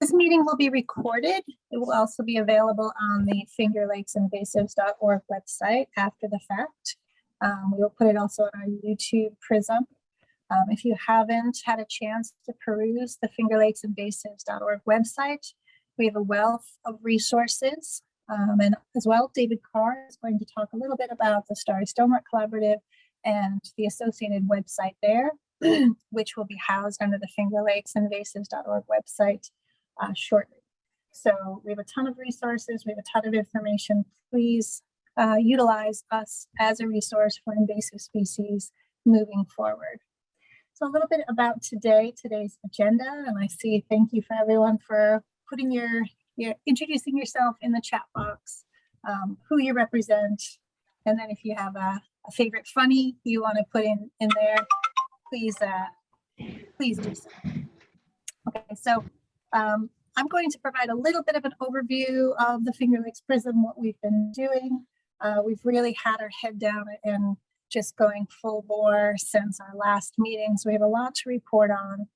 This meeting will be recorded. It will also be available on the fingerlakesinvasives.org website after the fact. We will put it also on our YouTube Prism. If you haven't had a chance to peruse the fingerlakesinvasives.org website, we have a wealth of resources. And as well, David Carr is going to talk a little bit about the Starry Stonewort Collaborative and the associated website there, which will be housed under the fingerlakesinvasives.org website shortly. So we have a ton of resources, we have a ton of information. Please utilize us as a resource for invasive species moving forward. So a little bit about today's agenda, and I see thank you for everyone for putting introducing yourself in the chat box, who you represent, and then if you have a favorite funny you want to put in there, please do so. Okay, so I'm going to provide a little bit of an overview of the Finger Lakes Prism, what we've been doing. We've really had our head down and just going full bore since our last meeting, so we have a lot to report on,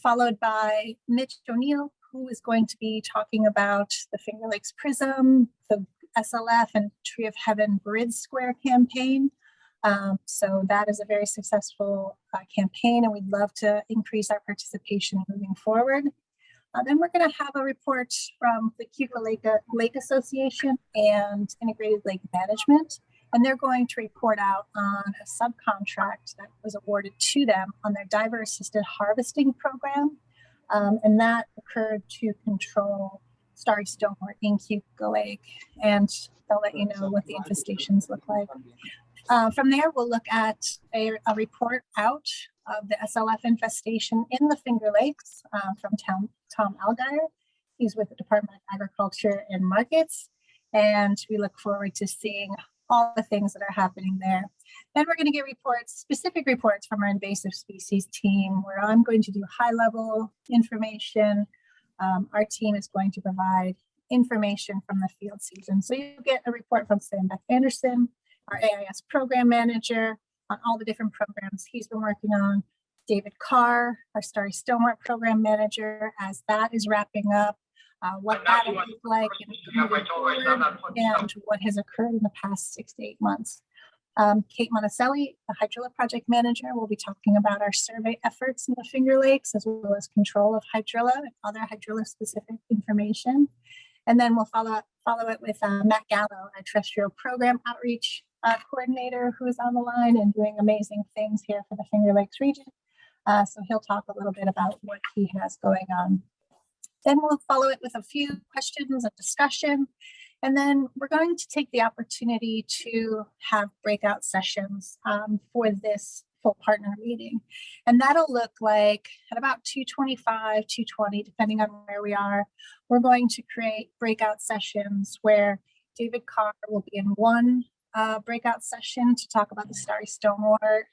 followed by Mitch O'Neill, who is going to be talking about the Finger Lakes Prism, the SLF and Tree of Heaven Bridge Square campaign. So that is a very successful campaign, and we'd love to increase our participation moving forward. Then we're going to have a report from the Kuka Lake Association and Integrated Lake Management, and they're going to report out on a subcontract that was awarded to them on their diver-assisted harvesting program, and that occurred to control starry stonewort in Kuka Lake, and they'll let you know what the infestations look like. From there, we'll look at a report out of the SLF infestation in the Finger Lakes from Tom Algeyer. He's with the Department of Agriculture and Markets, and we look forward to seeing all the things that are happening there. Then we're going to get specific reports from our invasive species team, where I'm going to do high-level information. Our team is going to provide information from the field season. So you get a report from Sam Beck-Anderson, our AIS program manager, on all the different programs he's been working on. David Carr, our Starry Stonewort program manager, as that is wrapping up, what that will look like moving forward, and what has occurred in the past 6 to 8 months. Kate Monticelli, the Hydrola project manager, will be talking about our survey efforts in the Finger Lakes, as well as control of hydrilla and other hydrilla-specific information. And then we'll follow it with Matt Gallo, our terrestrial program outreach coordinator, who is on the line and doing amazing things here for the Finger Lakes region. So he'll talk a little bit about what he has going on. Then we'll follow it with a few questions and discussion. And then we're going to take the opportunity to have breakout sessions for this full partner meeting. And that'll look like at about 2:25, 2:20, depending on where we are. We're going to create breakout sessions where David Carr will be in one breakout session to talk about the Starry Stonewort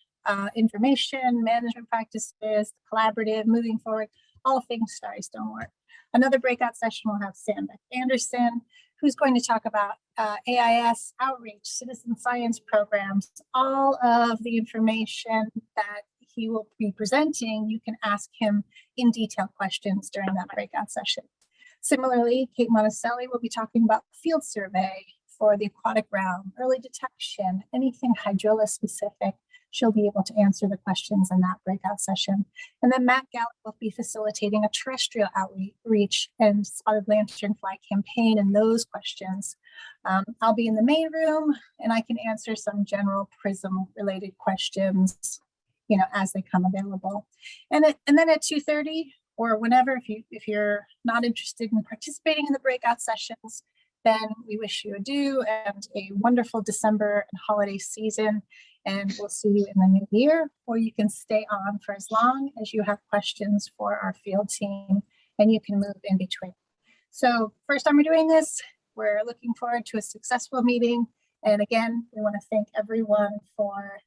information, management practices, collaborative, moving forward, all things Starry Stonewort. Another breakout session will have Sam Beck-Anderson, who's going to talk about AIS outreach, citizen science programs, all of the information that he will be presenting. You can ask him in detail questions during that breakout session. Similarly, Kate Monticelli will be talking about field survey for the aquatic realm, early detection, anything hydrilla specific. She'll be able to answer the questions in that breakout session. And then Matt Gallup will be facilitating a terrestrial outreach and spotted lanternfly campaign and those questions. I'll be in the main room and I can answer some general prism related questions, as they come available. And then at 2:30 or whenever, if you're not interested in participating in the breakout sessions, then we wish you adieu and a wonderful December and holiday season. And we'll see you in the new year, or you can stay on for as long as you have questions for our field team, and you can move in between. So first time we're doing this, we're looking forward to a successful meeting. And again, we want to thank everyone for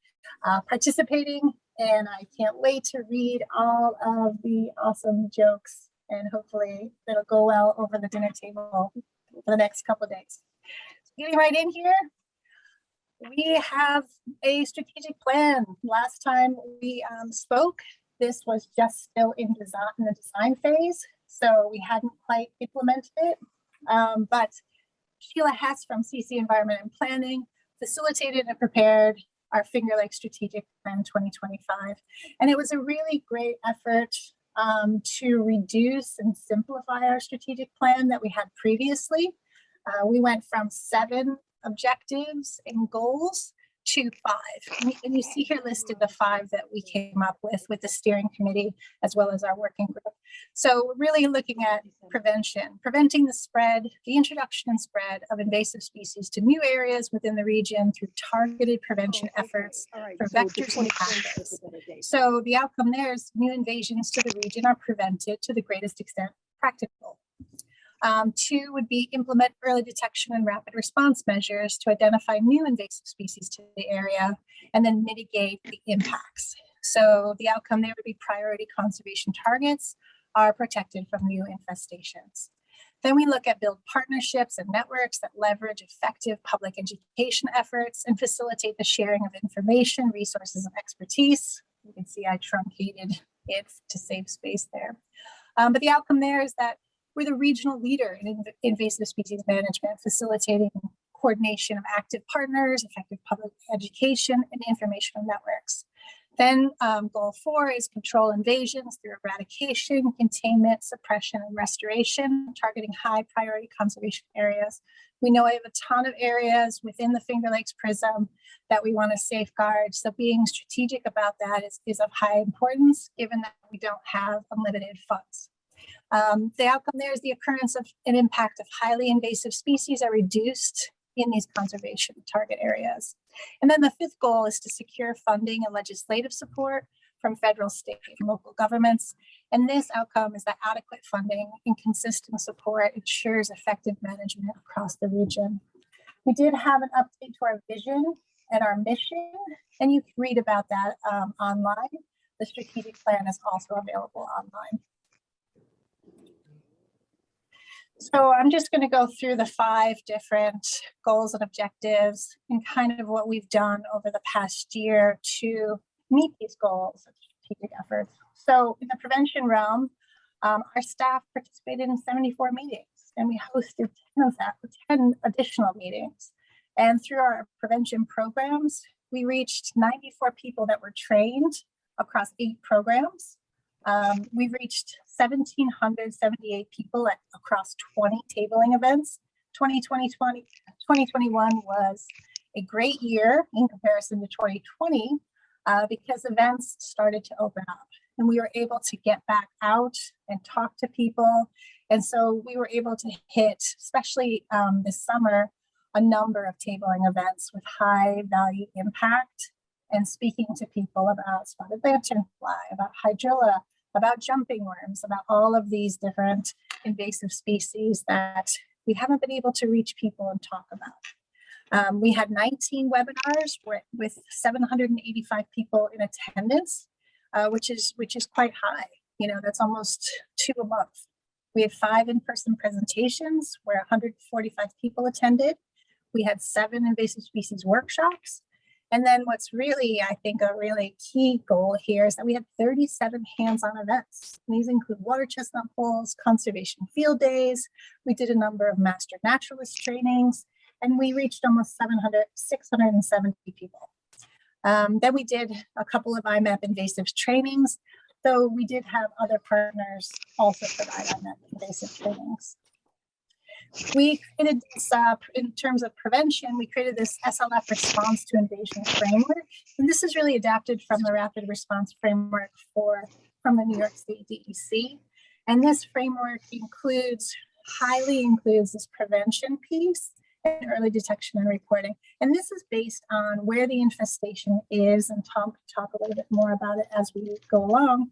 participating, and I can't wait to read all of the awesome jokes, and hopefully it'll go well over the dinner table for the next couple of days. So getting right in here, we have a strategic plan. Last time we spoke, this was just still in the design phase. so we hadn't quite implemented it. But Sheila Hess from CC Environment and Planning facilitated and prepared our Finger Lakes Strategic Plan 2025. And it was a really great effort to reduce and simplify our strategic plan that we had previously. We went from 7 objectives and goals to 5. And you see here listed the 5 that we came up with the steering committee, as well as our working group. So we're really looking at preventing the spread, the introduction and spread of invasive species to new areas within the region through targeted prevention efforts for vectors and pathways. So the outcome there is new invasions to the region are prevented to the greatest extent practicable. 2 would be implement early detection and rapid response measures to identify new invasive species to the area and then mitigate the impacts. So the outcome there would be priority conservation targets are protected from new infestations. Then we look at build partnerships and networks that leverage effective public education efforts and facilitate the sharing of information, resources, and expertise. You can see I truncated it to save space there. But the outcome there is that we're the regional leader in invasive species management, facilitating coordination of active partners, effective public education, and informational networks. Then goal 4 is control invasions through eradication, containment, suppression, and restoration, targeting high priority conservation areas. We know we have a ton of areas within the Finger Lakes Prism that we want to safeguard. So being strategic about that is of high importance, given that we don't have unlimited funds. The outcome there is the occurrence of an impact of highly invasive species are reduced in these conservation target areas. And then the 5th goal is to secure funding and legislative support from federal, state, and local governments. And this outcome is that adequate funding and consistent support ensures effective management across the region. We did have an update to our vision and our mission, and you can read about that online. The strategic plan is also available online. So I'm just going to go through the 5 different goals and objectives and kind of what we've done over the past year to meet these goals and strategic efforts. So in the prevention realm, our staff participated in 74 meetings, and we hosted 10 additional meetings. And through our prevention programs, we reached 94 people that were trained across 8 programs. We reached 1,778 people across 20 tabling events. 2021 was a great year in comparison to 2020 because events started to open up and we were able to get back out and talk to people. And so we were able to hit, especially this summer, a number of tabling events with high value impact and speaking to people about spotted lanternfly, about hydrilla, about jumping worms, about all of these different invasive species that we haven't been able to reach people and talk about. We had 19 webinars with 785 people in attendance, which is quite high. You know, that's almost 2 a month. We had 5 in-person presentations where 145 people attended. We had 7 invasive species workshops. And then what's really, I think, a really key goal here is that we had 37 hands-on events. And these include water chestnut polls, conservation field days. We did a number of master naturalist trainings, and we reached almost 670 people. Then we did a couple of IMAP invasive trainings, though we did have other partners also provide IMAP invasive trainings. We created this, in terms of prevention, we created this SLF response to invasion framework. And this is really adapted from the rapid response framework from the New York State DEC. And this framework highly includes this prevention piece and early detection and reporting. And this is based on where the infestation is, and Tom can talk a little bit more about it as we go along.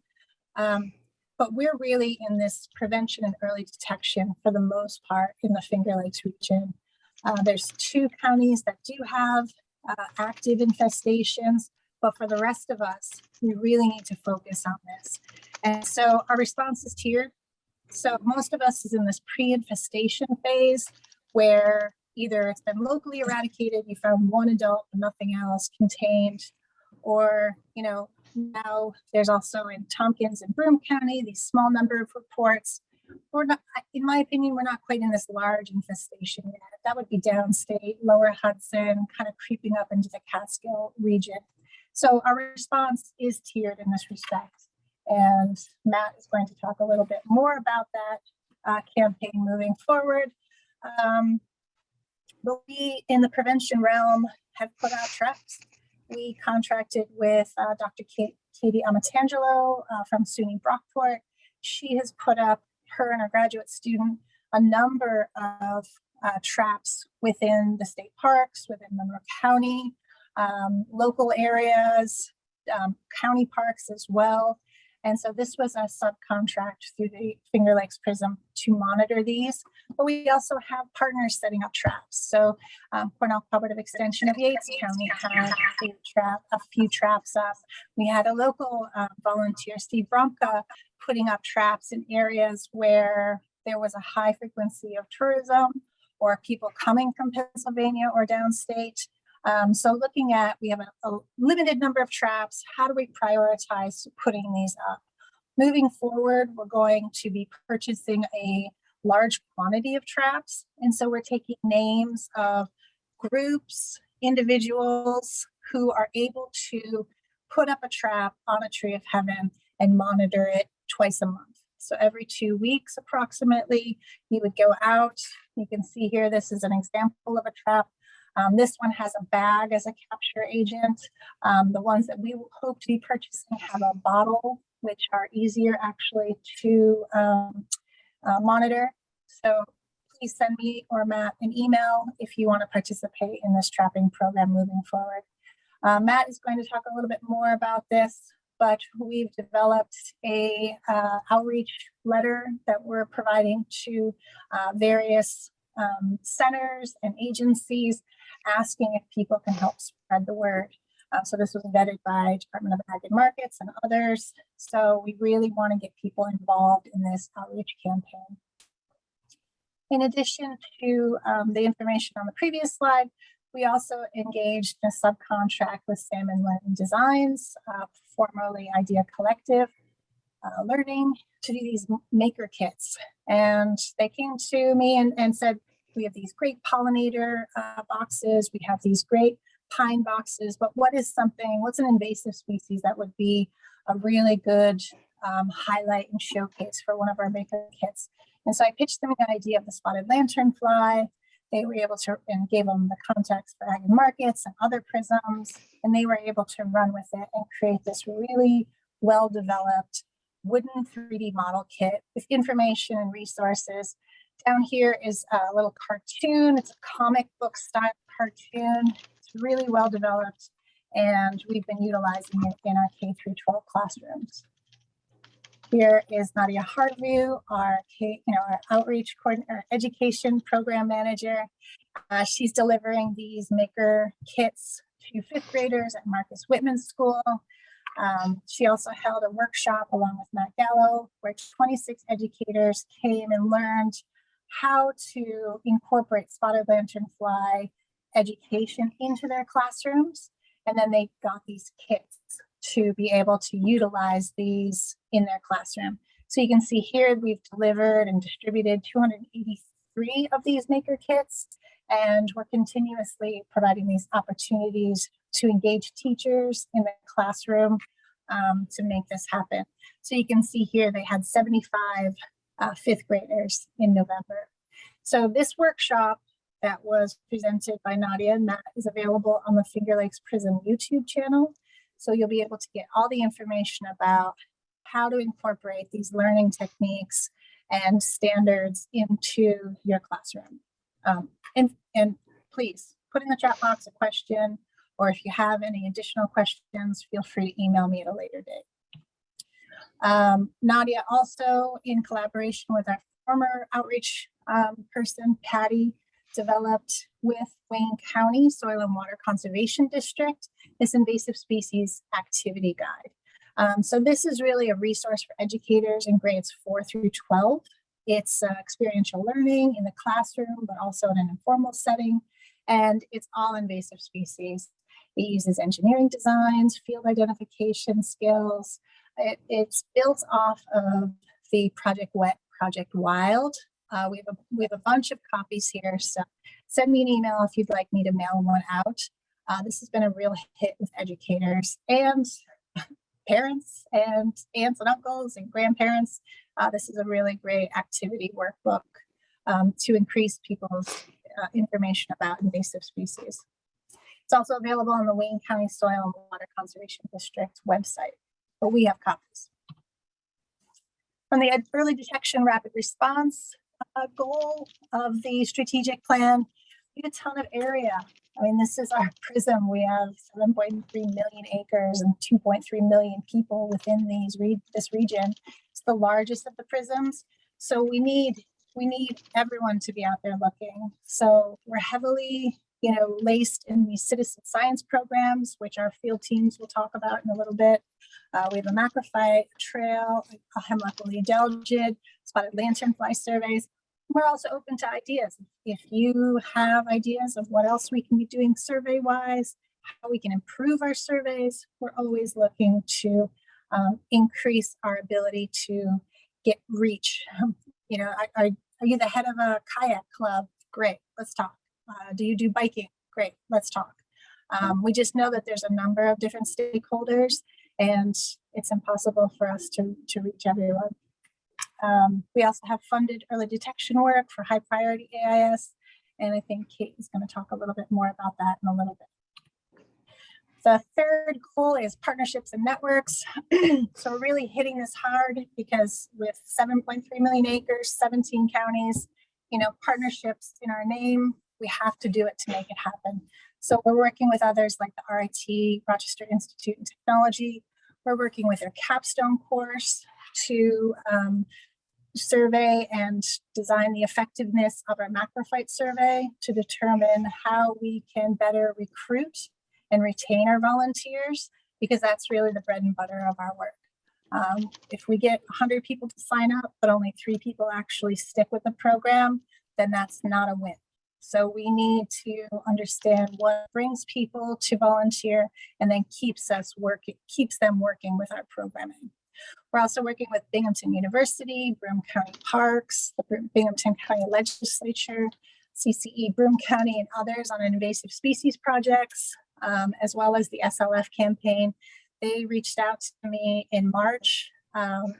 But we're really in this prevention and early detection for the most part in the Finger Lakes region. There's 2 counties that do have active infestations, but for the rest of us, we really need to focus on this. And so our response is tiered. So most of us is in this pre-infestation phase where either it's been locally eradicated, you found 1 adult, but nothing else contained, or, you know, now there's also in Tompkins and Broome County, these small number of reports we're not, in my opinion, we're not quite in this large infestation yet. That would be downstate, lower Hudson, kind of creeping up into the Catskill region. So our response is tiered in this respect. And Matt is going to talk a little bit more about that campaign moving forward. But we, in the prevention realm, have put out traps. We contracted with Dr. Katie Amatangelo from SUNY Brockport. She has put up, her and her graduate student, a number of traps within the state parks, within Monroe County, local areas, county parks as well. And so this was a subcontract through the Finger Lakes Prism to monitor these. But we also have partners setting up traps. So Cornell Cooperative Extension of Yates County had a few traps up. We had a local volunteer, Steve Bromka, putting up traps in areas where there was a high frequency of tourism or people coming from Pennsylvania or downstate. So looking at, we have a limited number of traps. How do we prioritize putting these up? Moving forward, we're going to be purchasing a large quantity of traps. And so we're taking names of groups, individuals who are able to put up a trap on a tree of heaven and monitor it twice a month. So every 2 weeks, approximately, you would go out. You can see here, this is an example of a trap. This one has a bag as a capture agent. The ones that we hope to be purchasing have a bottle, which are easier actually to monitor. So please send me or Matt an email if you want to participate in this trapping program moving forward. Matt is going to talk a little bit more about this, but we've developed a outreach letter that we're providing to various centers and agencies, asking if people can help spread the word. So this was vetted by Department of Ag and Markets and others. So we really want to get people involved in this outreach campaign. In addition to the information on the previous slide, we also engaged in a subcontract with Salmon Lynn Designs, formerly Idea Collective Learning, to do these maker kits. And they came to me and said, we have these great pollinator boxes, we have these great pine boxes, but what's an invasive species that would be a really good highlight and showcase for one of our maker kits? And so I pitched them the idea of the spotted lanternfly. They were able to, and gave them the context for Ag and Markets and other prisms, and they were able to run with it and create this really well-developed wooden 3D model kit with information and resources. Down here is a little cartoon. It's a comic book style cartoon. It's really well developed, and we've been utilizing it in our K-12 classrooms. Here is Nadia Hartview, our outreach coordinator, education program manager. She's delivering these maker kits to 5th graders at Marcus Whitman School. She also held a workshop along with Matt Gallo, where 26 educators came and learned how to incorporate spotted lanternfly education into their classrooms. And then they got these kits to be able to utilize these in their classroom. So you can see here, we've delivered and distributed 283 of these maker kits, and we're continuously providing these opportunities to engage teachers in the classroom to make this happen. So you can see here, they had 75 5th graders in November. So this workshop that was presented by Nadia and Matt is available on the Finger Lakes Prism YouTube channel. So you'll be able to get all the information about how to incorporate these learning techniques and standards into your classroom. And please put in the chat box a question, or if you have any additional questions, feel free to email me at a later date. Nadia also, in collaboration with our former outreach person, Patty, developed with Wayne County Soil and Water Conservation District this invasive species activity guide. So this is really a resource for educators in grades 4 through 12. It's experiential learning in the classroom, but also in an informal setting, and it's all invasive species. It uses engineering designs, field identification skills. It's built off of the Project WET Project Wild. We have a bunch of copies here, so send me an email if you'd like me to mail one out. This has been a real hit with educators and parents and aunts and uncles and grandparents. This is a really great activity workbook to increase people's information about invasive species. It's also available on the Wayne County Soil and Water Conservation District website, but we have copies. From the early detection rapid response goal of the strategic plan, we have a ton of area. I mean, this is our prism. We have 7.3 million acres and 2.3 million people within this region. It's the largest of the prisms. So we need everyone to be out there looking. So we're heavily, laced in these citizen science programs, which our field teams will talk about in a little bit. We have a macrophyte trail, a Hemlock woolly adelgid, spotted lanternfly surveys. We're also open to ideas. If you have ideas of what else we can be doing survey-wise, how we can improve our surveys, we're always looking to increase our ability to get reach. Are you the head of a kayak club? Great, let's talk. Do you do biking? Great, let's talk. We just know that there's a number of different stakeholders, and it's impossible for us to reach everyone. We also have funded early detection work for high priority AIS, and I think Kate is going to talk a little bit more about that in a little bit. The third goal is partnerships and networks. So we're really hitting this hard because with 7.3 million acres, 17 counties, partnerships in our name, we have to do it to make it happen. So we're working with others like the RIT, Rochester Institute of Technology. We're working with their capstone course to survey and design the effectiveness of our macrophyte survey to determine how we can better recruit and retain our volunteers, because that's really the bread and butter of our work. If we get 100 people to sign up, but only 3 people actually stick with the program, then that's not a win. So we need to understand what brings people to volunteer and then keeps them working with our programming. We're also working with Binghamton University, Broome County Parks, the Binghamton County Legislature, CCE Broome County, and others on invasive species projects, as well as the SLF campaign. They reached out to me in March,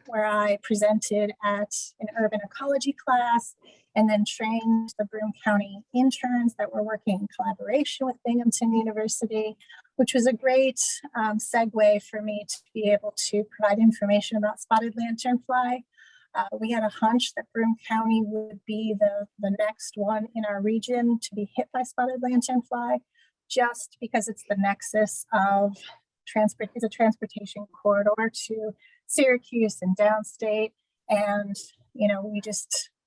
where I presented at an urban ecology class and then trained the Broome County interns that were working in collaboration with Binghamton University, which was a great segue for me to be able to provide information about spotted lanternfly. We had a hunch that Broome County would be the next one in our region to be hit by spotted lanternfly, just because it's the nexus of it's a transportation corridor to Syracuse and downstate. And,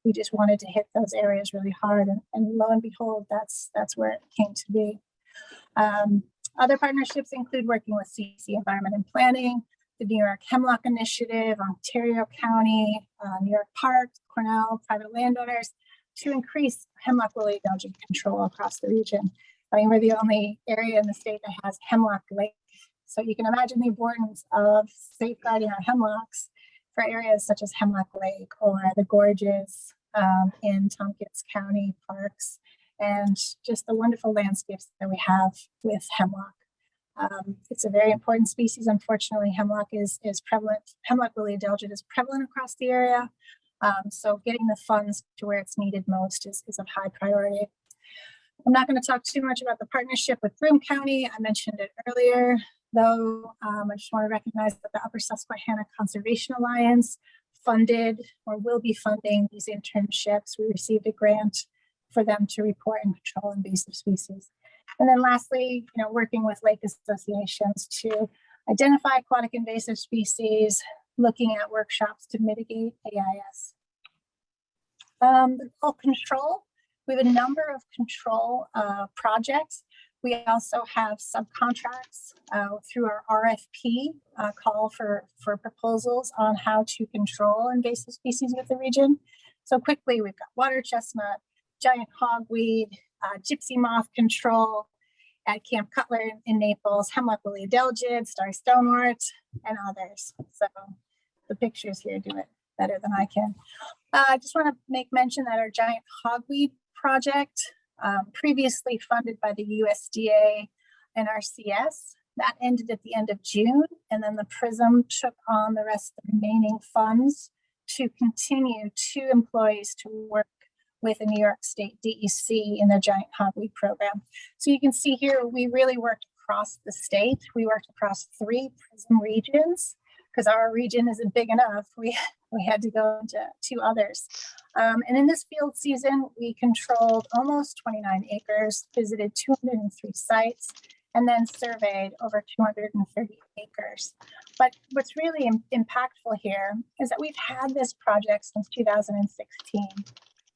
we just wanted to hit those areas really hard. And lo and behold, that's where it came to be. Other partnerships include working with CC Environment and Planning, the New York Hemlock Initiative, Ontario County, New York Park, Cornell, private landowners to increase hemlock woolly adelgid control across the region. I mean, we're the only area in the state that has Hemlock Lake. So you can imagine the importance of safeguarding our hemlocks for areas such as Hemlock Lake or the gorges in Tompkins County parks, and just the wonderful landscapes that we have with hemlock. It's a very important species. Unfortunately, hemlock is prevalent. Hemlock woolly adelgid is prevalent across the area. So getting the funds to where it's needed most is of high priority. I'm not going to talk too much about the partnership with Broome County. I mentioned it earlier, though. I just want to recognize that the Upper Susquehanna Conservation Alliance funded or will be funding these internships. We received a grant for them to report and control invasive species. And then lastly, working with lake associations to identify aquatic invasive species, looking at workshops to mitigate AIS. The goal control, we have a number of control projects. We also have subcontracts through our RFP call for proposals on how to control invasive species with the region. So quickly, we've got water chestnut, giant hogweed, gypsy moth control at Camp Cutler in Naples, Hemlock woolly adelgid, starry stonewort, and others. So the pictures here do it better than I can. I just want to make mention that our giant hogweed project, previously funded by the USDA and RCS, that ended at the end of June, and then the PRISM took on the rest of the remaining funds to continue 2 employees to work with a New York State DEC in their giant hogweed program. So you can see here, we really worked across the state. We worked across 3 PRISM regions because our region isn't big enough. We had to go into 2 others. And in this field season, we controlled almost 29 acres, visited 203 sites, and then surveyed over 230 acres. But what's really impactful here is that we've had this project since 2016.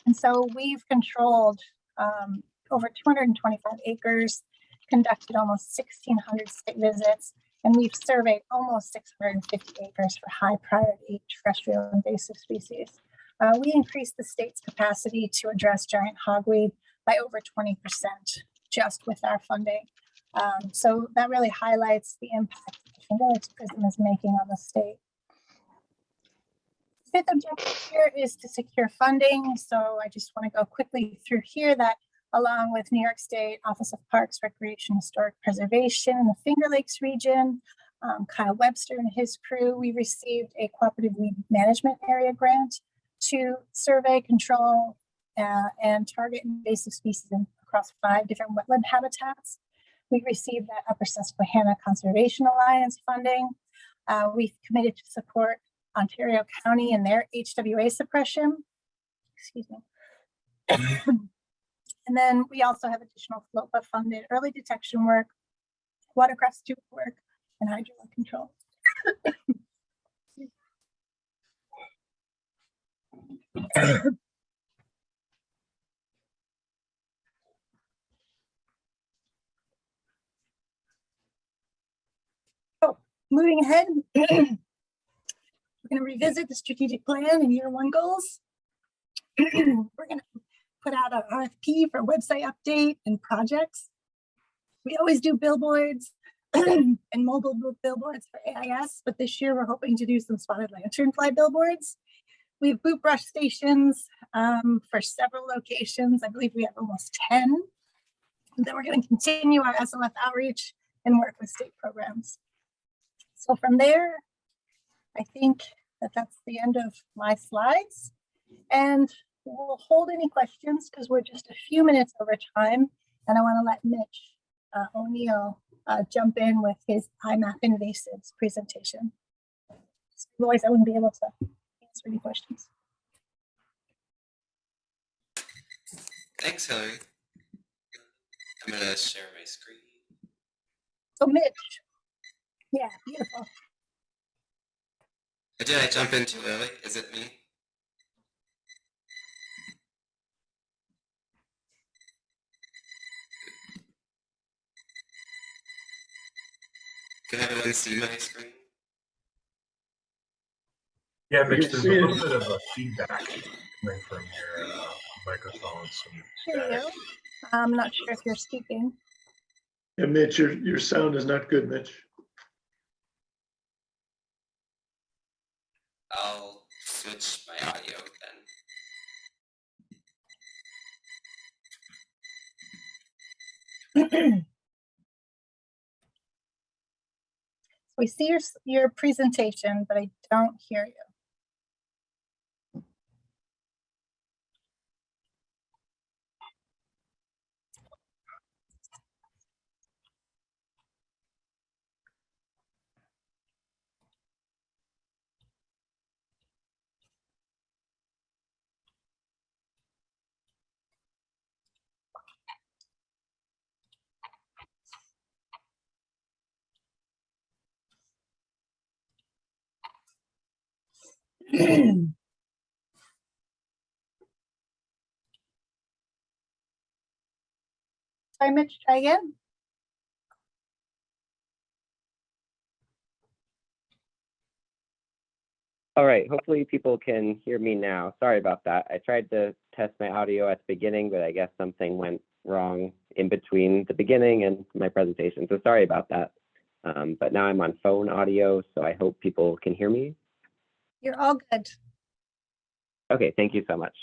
And so we've controlled over 225 acres, conducted almost 1,600 site visits, and we've surveyed almost 650 acres for high priority terrestrial invasive species. We increased the state's capacity to address giant hogweed by over 20% just with our funding. So that really highlights the impact that the Finger Lakes PRISM is making on the state. The 5th objective here is to secure funding. So I just want to go quickly through here that along with New York State Office of Parks, Recreation, Historic Preservation in the Finger Lakes region, Kyle Webster and his crew, we received a cooperative weed management area grant to survey, control, and target invasive species across 5 different wetland habitats. We received that Upper Susquehanna Conservation Alliance funding. We've committed to support Ontario County and their HWA suppression. Excuse me. And then we also have additional FLOPA funded early detection work, Watercraft Steward work, and hydroacoustic control. Oh, moving ahead, we're going to revisit the strategic plan and year 1 goals. We're going to put out an RFP for website update and projects. We always do billboards and mobile billboards for AIS, but this year we're hoping to do some spotted lanternfly billboards. We have boot brush stations for several locations. I believe we have almost 10. And then we're going to continue our SLF outreach and work with state programs. So from there, I think that that's the end of my slides. And we'll hold any questions because we're just a few minutes over time. And I want to let Mitch O'Neill jump in with his IMAP invasives presentation. Otherwise, I wouldn't be able to answer any questions. Thanks, Hillary. I'm going to share my screen. So Mitch, yeah, beautiful. Did I jump in too early? Is it me? Can everyone see my screen? Yeah, Mitch, there's a little bit of a feedback coming from your microphone. There you go. I'm not sure if you're speaking. Yeah, Mitch, your sound is not good, Mitch. I'll switch my audio then. We see your presentation, but I don't hear you. Sorry, Mitch, try again. All right, hopefully people can hear me now. Sorry about that. I tried to test my audio at the beginning, but I guess something went wrong in between the beginning and my presentation. So sorry about that. But now I'm on phone audio, so I hope people can hear me. You're all good. Okay, thank you so much.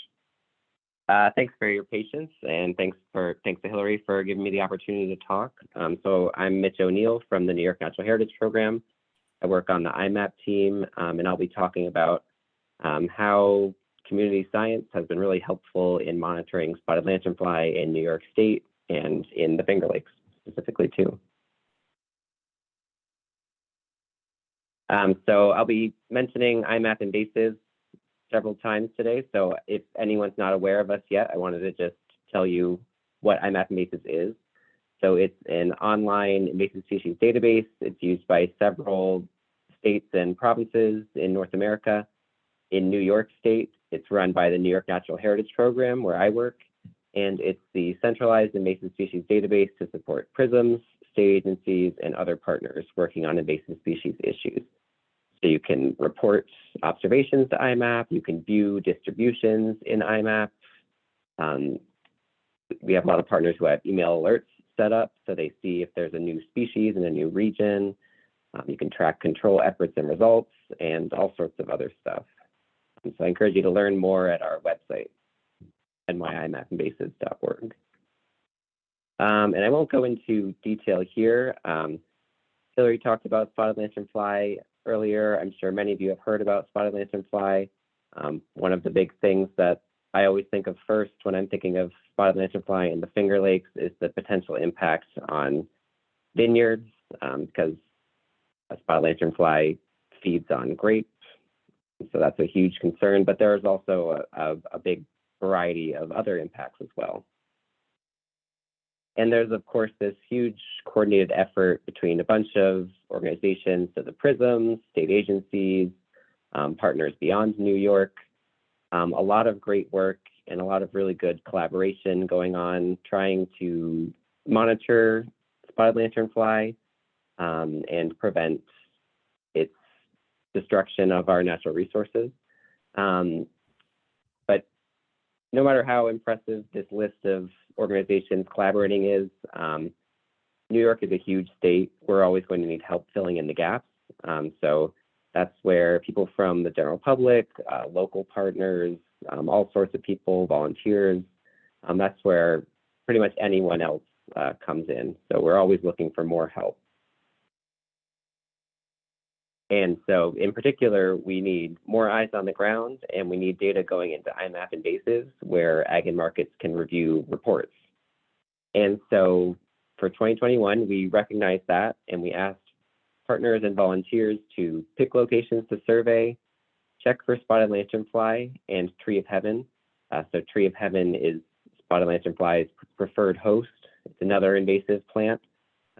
Thanks for your patience, and thanks to Hillary for giving me the opportunity to talk. So I'm Mitch O'Neill from the New York Natural Heritage Program. I work on the IMAP team, and I'll be talking about how community science has been really helpful in monitoring spotted lanternfly in New York State and in the Finger Lakes specifically too. So I'll be mentioning IMAP invasives several times today. So if anyone's not aware of us yet, I wanted to just tell you what IMAP invasives is. So it's an online invasive species database. It's used by several states and provinces in North America. In New York State, it's run by the New York Natural Heritage Program, where I work, and it's the centralized invasive species database to support PRISMs, state agencies, and other partners working on invasive species issues. So you can report observations to IMAP, you can view distributions in IMAP. We have a lot of partners who have email alerts set up, so they see if there's a new species in a new region. You can track control efforts and results, and all sorts of other stuff. So I encourage you to learn more at our website, nyimappinvasives.org. And I won't go into detail here. Hillary talked about spotted lanternfly earlier. I'm sure many of you have heard about spotted lanternfly. One of the big things that I always think of first when I'm thinking of spotted lanternfly in the Finger Lakes is the potential impact on vineyards, because a spotted lanternfly feeds on grapes. So that's a huge concern, but there's also a big variety of other impacts as well. And there's, of course, this huge coordinated effort between a bunch of organizations, so the PRISMs, state agencies, partners beyond New York, a lot of great work and a lot of really good collaboration going on, trying to monitor spotted lanternfly and prevent its destruction of our natural resources. But no matter how impressive this list of organizations collaborating is, New York is a huge state. We're always going to need help filling in the gaps. So that's where people from the general public, local partners, all sorts of people, volunteers, that's where pretty much anyone else comes in. So we're always looking for more help. And so in particular, we need more eyes on the ground, and we need data going into IMAP invasives where ag and markets can review reports. And so for 2021, we recognized that, and we asked partners and volunteers to pick locations to survey, check for spotted lanternfly and tree of heaven. So tree of heaven is spotted lanternfly's preferred host. It's another invasive plant.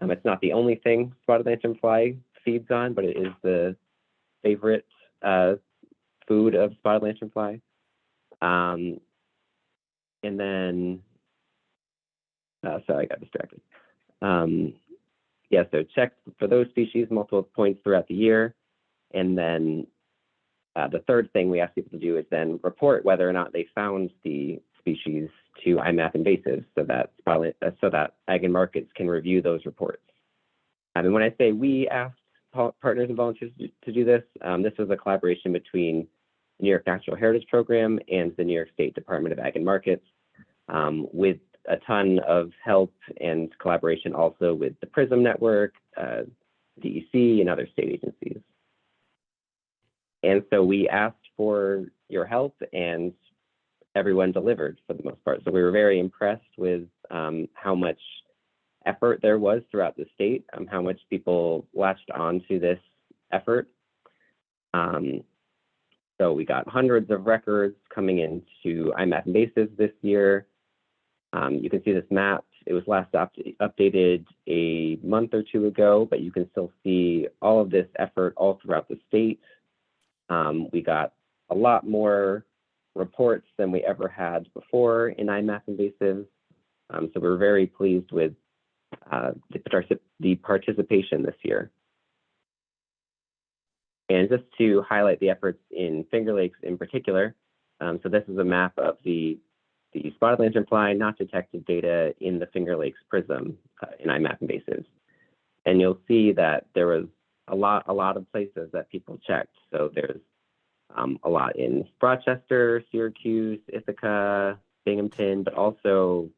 It's not the only thing spotted lanternfly feeds on, but it is the favorite food of spotted lanternfly. And then, sorry, I got distracted. Yeah, so check for those species multiple points throughout the year. And then the third thing we ask people to do is then report whether or not they found the species to IMAP invasives, so that ag and markets can review those reports. And when I say we asked partners and volunteers to do this, this was a collaboration between the New York Natural Heritage Program and the New York State Department of Ag and Markets, with a ton of help and collaboration also with the PRISM network, DEC, and other state agencies. And so we asked for your help, and everyone delivered for the most part. So we were very impressed with how much effort there was throughout the state, how much people latched onto this effort. So we got hundreds of records coming into IMAP invasives this year. You can see this map. It was last updated a month or two ago, but you can still see all of this effort all throughout the state. We got a lot more reports than we ever had before in IMAP invasives. So we're very pleased with the participation this year. And just to highlight the efforts in Finger Lakes in particular, so this is a map of the spotted lanternfly not detected data in the Finger Lakes PRISM in IMAP invasives. And you'll see that there was a lot of places that people checked. So there's a lot in Rochester, Syracuse, Ithaca, Binghamton, but also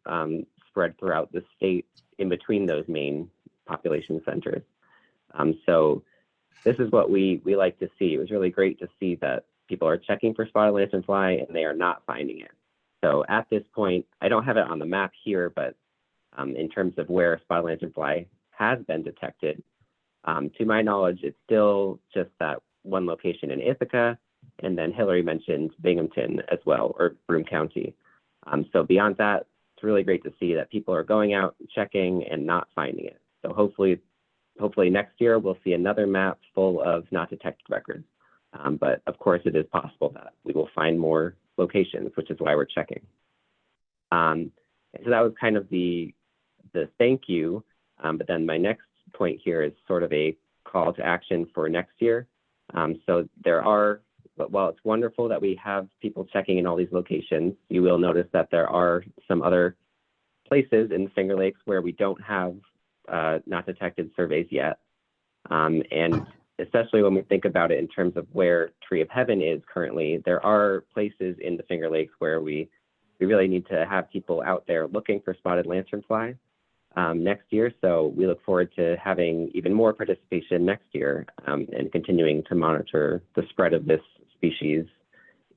spread throughout the state in between those main population centers. So this is what we like to see. It was really great to see that people are checking for spotted lanternfly and they are not finding it. So at this point, I don't have it on the map here, but in terms of where spotted lanternfly has been detected, to my knowledge, it's still just that one location in Ithaca, and then Hillary mentioned Binghamton as well, or Broome County. So beyond that, it's really great to see that people are going out, checking, and not finding it. So hopefully next year we'll see another map full of not detected records. But of course, it is possible that we will find more locations, which is why we're checking. And so that was kind of the thank you. But then my next point here is sort of a call to action for next year. So there are, while it's wonderful that we have people checking in all these locations, you will notice that there are some other places in the Finger Lakes where we don't have not detected surveys yet. And especially when we think about it in terms of where Tree of Heaven is currently, there are places in the Finger Lakes where we really need to have people out there looking for spotted lanternfly next year. So we look forward to having even more participation next year and continuing to monitor the spread of this species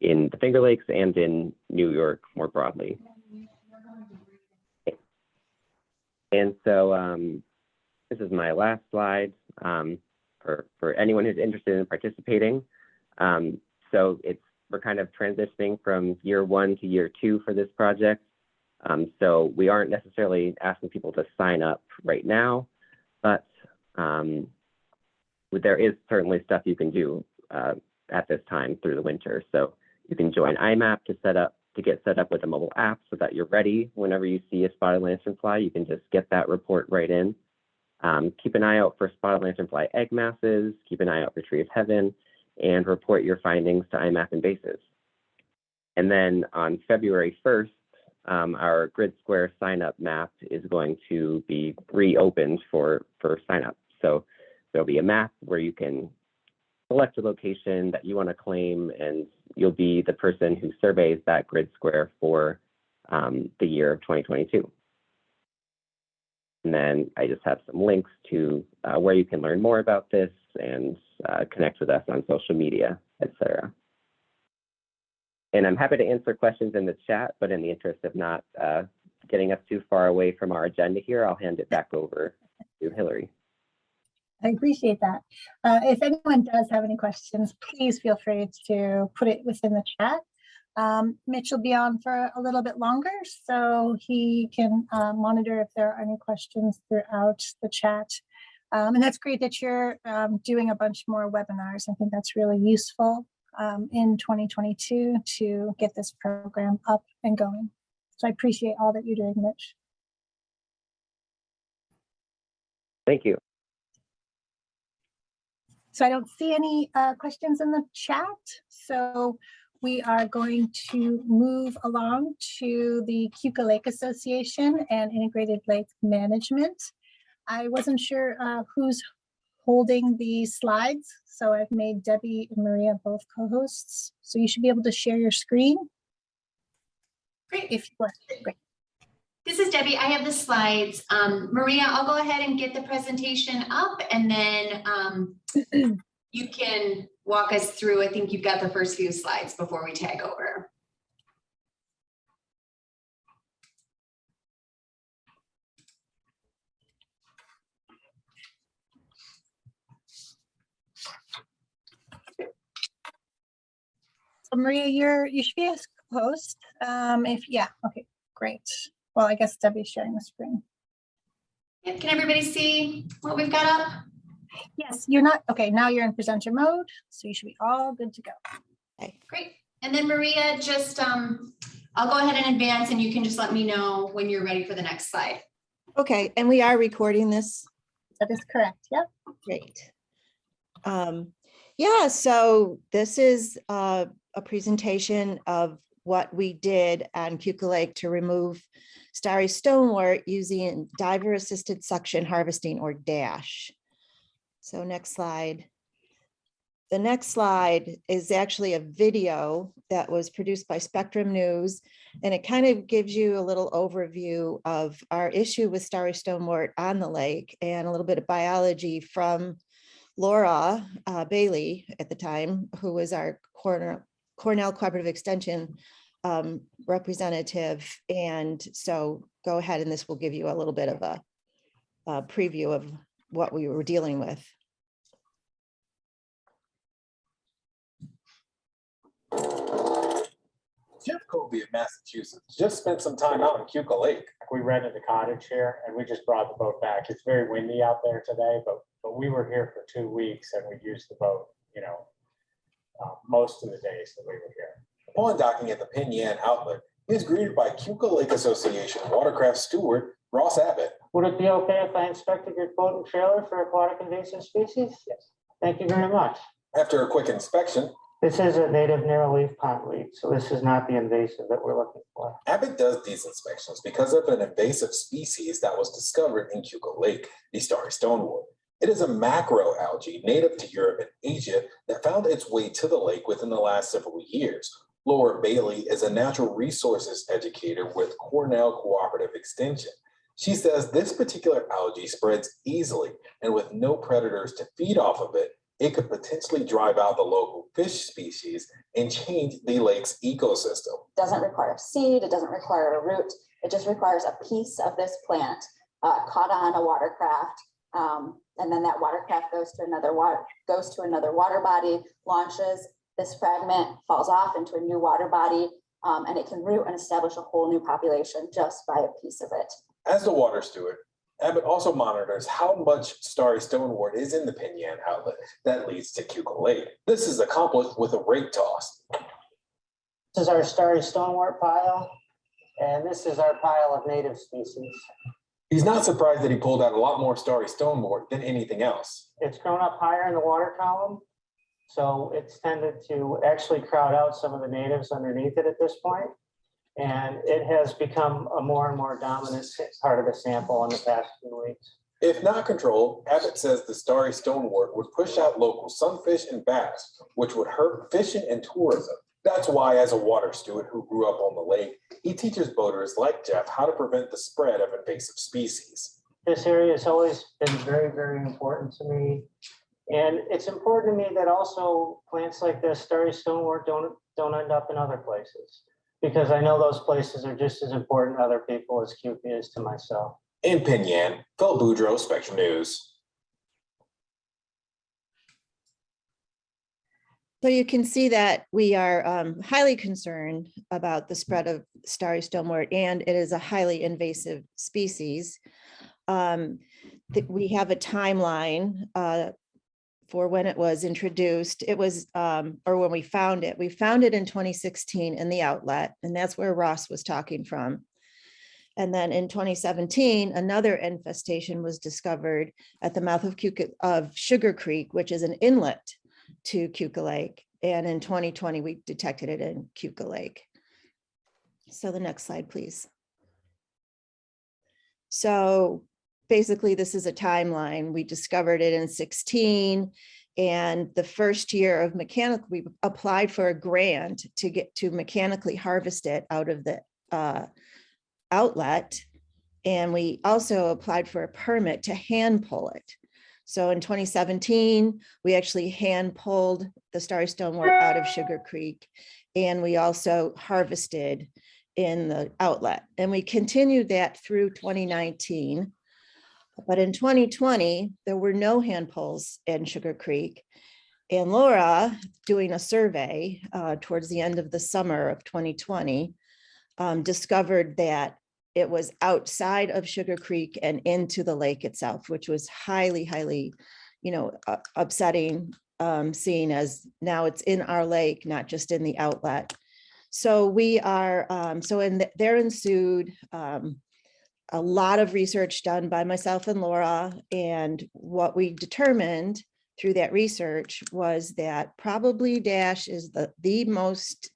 in the Finger Lakes and in New York more broadly. And so this is my last slide for anyone who's interested in participating. So we're kind of transitioning from year 1 to year 2 for this project. So we aren't necessarily asking people to sign up right now, but there is certainly stuff you can do at this time through the winter. So you can join IMAP to get set up with a mobile app so that you're ready whenever you see a spotted lanternfly. You can just get that report right in. Keep an eye out for spotted lanternfly egg masses, keep an eye out for Tree of Heaven, and report your findings to IMAP Invasive. And then on February 1st, our Grid Square sign-up map is going to be reopened for sign-up. So there'll be a map where you can select a location that you want to claim, and you'll be the person who surveys that Grid Square for the year of 2022. And then I just have some links to where you can learn more about this and connect with us on social media, etc. And I'm happy to answer questions in the chat, but in the interest of not getting us too far away from our agenda here, I'll hand it back over to Hillary. I appreciate that. If anyone does have any questions, please feel free to put it within the chat. Mitch will be on for a little bit longer, so he can monitor if there are any questions throughout the chat. And that's great that you're doing a bunch more webinars. I think that's really useful in 2022 to get this program up and going. So I appreciate all that you're doing, Mitch. Thank you. So I don't see any questions in the chat. So we are going to move along to the Kuka Lake Association and Integrated Lake Management. I wasn't sure who's holding the slides, so I've made Debbie and Maria both co-hosts. So you should be able to share your screen. Great. If you want. Great. This is Debbie. I have the slides. Maria, I'll go ahead and get the presentation up, and then you can walk us through. I think you've got the first few slides before we tag over. So Maria, you should be a host. Okay, great. Well, I guess Debbie's sharing the screen. Yeah, can everybody see what we've got up? Yes, you're not. Okay, now you're in presenter mode, so you should be all good to go. Okay, great. And then Maria, just I'll go ahead and advance, and you can just let me know when you're ready for the next slide. Okay, and we are recording this. That is correct. Yep. Great. Yeah, so this is a presentation of what we did on Kuka Lake to remove starry stonewort using diver assisted suction harvesting, or DASH. So next slide. The next slide is actually a video that was produced by Spectrum News, and it kind of gives you a little overview of our issue with starry stonewort on the lake and a little bit of biology from Laura Bailey at the time, who was our Cornell Cooperative Extension representative. And so go ahead, and this will give you a little bit of a preview of what we were dealing with. Jeff Colby of Massachusetts just spent some time out in Kuka Lake. We rented a cottage here and we just brought the boat back. It's very windy out there today, but we were here for 2 weeks and we used the boat, you know, most of the days that we were here. Upon docking at the Penn Yan outlet, he was greeted by Kuka Lake Association Watercraft Steward Ross Abbott. Would it be okay if I inspected your boat and trailer for aquatic invasive species? Yes. Thank you very much. After a quick inspection, This is a native narrowleaf pondweed, so this is not the invasive that we're looking for. Abbott does these inspections because of an invasive species that was discovered in Kuka Lake, the starry stonewort. It is a macroalgae native to Europe and Asia that found its way to the lake within the last several years. Laura Bailey is a natural resources educator with Cornell Cooperative Extension. She says this particular algae spreads easily, and with no predators to feed off of it, it could potentially drive out the local fish species and change the lake's ecosystem. Doesn't require a seed, it doesn't require a root, it just requires a piece of this plant caught on a watercraft. And then that watercraft goes to another water body, launches, this fragment falls off into a new water body, and it can root and establish a whole new population just by a piece of it. As the water steward, Abbott also monitors how much starry stonewort is in the Penn Yan outlet that leads to Kuka Lake. This is accomplished with a rake toss. This is our starry stonewort pile, and this is our pile of native species. He's not surprised that he pulled out a lot more starry stonewort than anything else. It's grown up higher in the water column, so it's tended to actually crowd out some of the natives underneath it at this point. And it has become a more and more dominant part of the sample in the past few weeks. If not controlled, Abbott says the starry stonewort would push out local sunfish and bass, which would hurt fishing and tourism. That's why, as a water steward who grew up on the lake, he teaches boaters like Jeff how to prevent the spread of invasive species. This area has always been very, very important to me. And it's important to me that also plants like this, starry stonewort, don't end up in other places, because I know those places are just as important to other people as Kuka is to myself. In Penn Yan, Phil Boudreau, Spectrum News. So you can see that we are highly concerned about the spread of starry stonewort, and it is a highly invasive species. We have a timeline for when it was introduced. It was, or when we found it in 2016 in the outlet, and that's where Ross was talking from. And then in 2017, another infestation was discovered at the mouth of Sugar Creek, which is an inlet to Kuka Lake. And in 2020, we detected it in Kuka Lake. So the next slide, please. So basically, this is a timeline. We discovered it in 16, and the first year of mechanical, we applied for a grant to get to mechanically harvest it out of the outlet. And we also applied for a permit to hand pull it. So in 2017, we actually hand pulled the starry stonewort out of Sugar Creek, and we also harvested in the outlet. And we continued that through 2019. But in 2020, there were no hand pulls in Sugar Creek. And Laura, doing a survey towards the end of the summer of 2020, discovered that it was outside of Sugar Creek and into the lake itself, which was highly, highly, upsetting, seeing as now it's in our lake, not just in the outlet. So we are, there ensued a lot of research done by myself and Laura. And what we determined through that research was that probably Dash is the most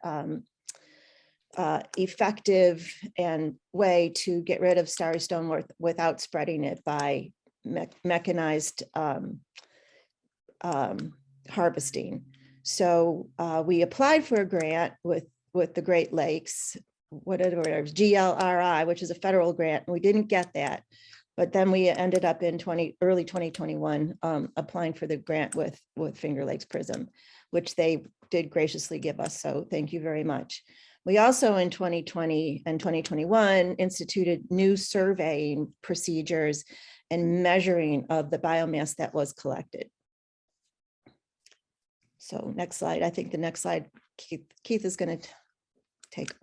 effective and way to get rid of starry stonewort without spreading it by mechanized harvesting. So we applied for a grant with the Great Lakes, whatever it was, GLRI, which is a federal grant, and we didn't get that. But then we ended up in early 2021 applying for the grant with Finger Lakes Prism, which they did graciously give us. So thank you very much. We also in 2020 and 2021 instituted new surveying procedures and measuring of the biomass that was collected. So next slide. I think the next slide, Keith is going to take.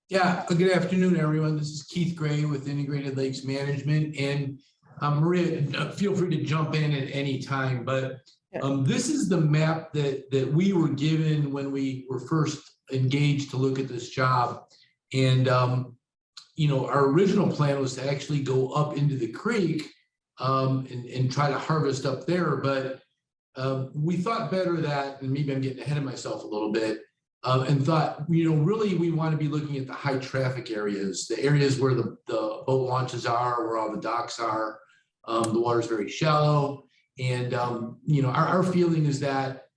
Yeah, good afternoon, everyone. This is Keith Gray with Integrated Lakes Management. And Maria, feel free to jump in at any time, but this is the map that we were given when we were first engaged to look at this job. And, you know, our original plan was to actually go up into the creek and try to harvest up there. But we thought better that, and maybe I'm getting ahead of myself a little bit, and thought, you know, really we want to be looking at the high traffic areas, the areas where the boat launches are, where all the docks are. The water's very shallow. And, you know, our feeling is that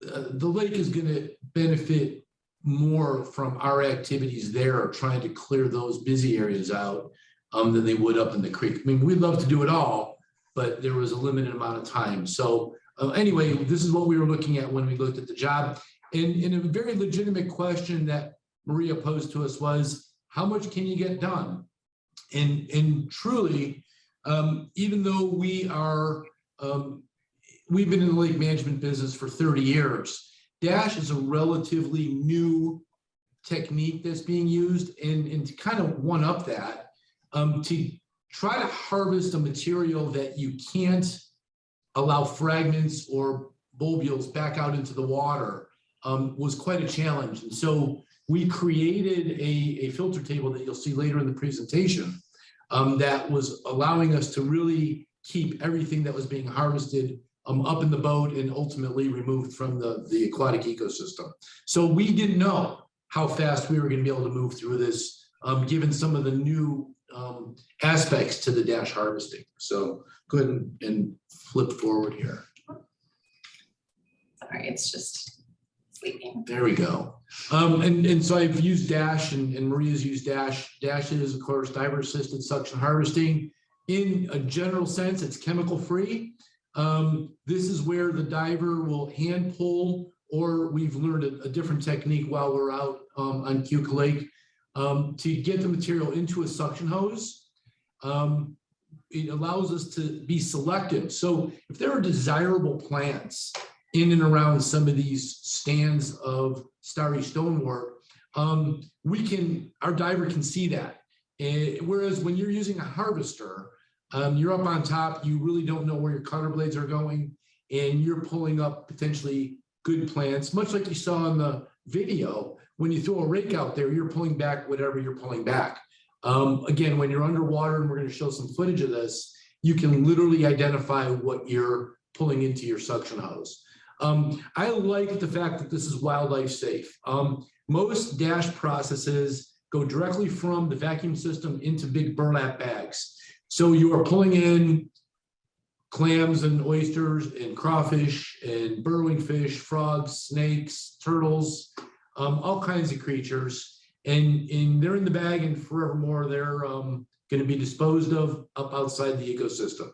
the lake is going to benefit more from our activities there, trying to clear those busy areas out than they would up in the creek. I mean, we'd love to do it all, but there was a limited amount of time. So anyway, this is what we were looking at when we looked at the job. And a very legitimate question that Maria posed to us was, how much can you get done? And truly, even though we are, we've been in the lake management business for 30 years, DASH is a relatively new technique that's being used. And to kind of one up that, to try to harvest a material that you can't allow fragments or bulbules back out into the water was quite a challenge. And so we created a filter table that you'll see later in the presentation that was allowing us to really keep everything that was being harvested up in the boat and ultimately removed from the aquatic ecosystem. So we didn't know how fast we were going to be able to move through this, given some of the new aspects to the DASH harvesting. So go ahead and flip forward here. Sorry, it's just sleeping. There we go. And so I've used DASH and Maria's used DASH. DASH is, of course, diver assisted suction harvesting. In a general sense, it's chemical free. This is where the diver will hand pull, or we've learned a different technique while we're out on Kuka Lake to get the material into a suction hose. It allows us to be selective. So if there are desirable plants in and around some of these stands of starry stonewort, our diver can see that. Whereas when you're using a harvester, you're up on top, you really don't know where your cutter blades are going, and you're pulling up potentially good plants, much like you saw in the video. When you throw a rake out there, you're pulling back whatever you're pulling back. Again, when you're underwater, and we're going to show some footage of this, you can literally identify what you're pulling into your suction hose. I like the fact that this is wildlife safe. Most DASH processes go directly from the vacuum system into big burlap bags. So you are pulling in clams and oysters and crawfish and burrowing fish, frogs, snakes, turtles, all kinds of creatures. And they're in the bag, and forevermore, they're going to be disposed of up outside the ecosystem.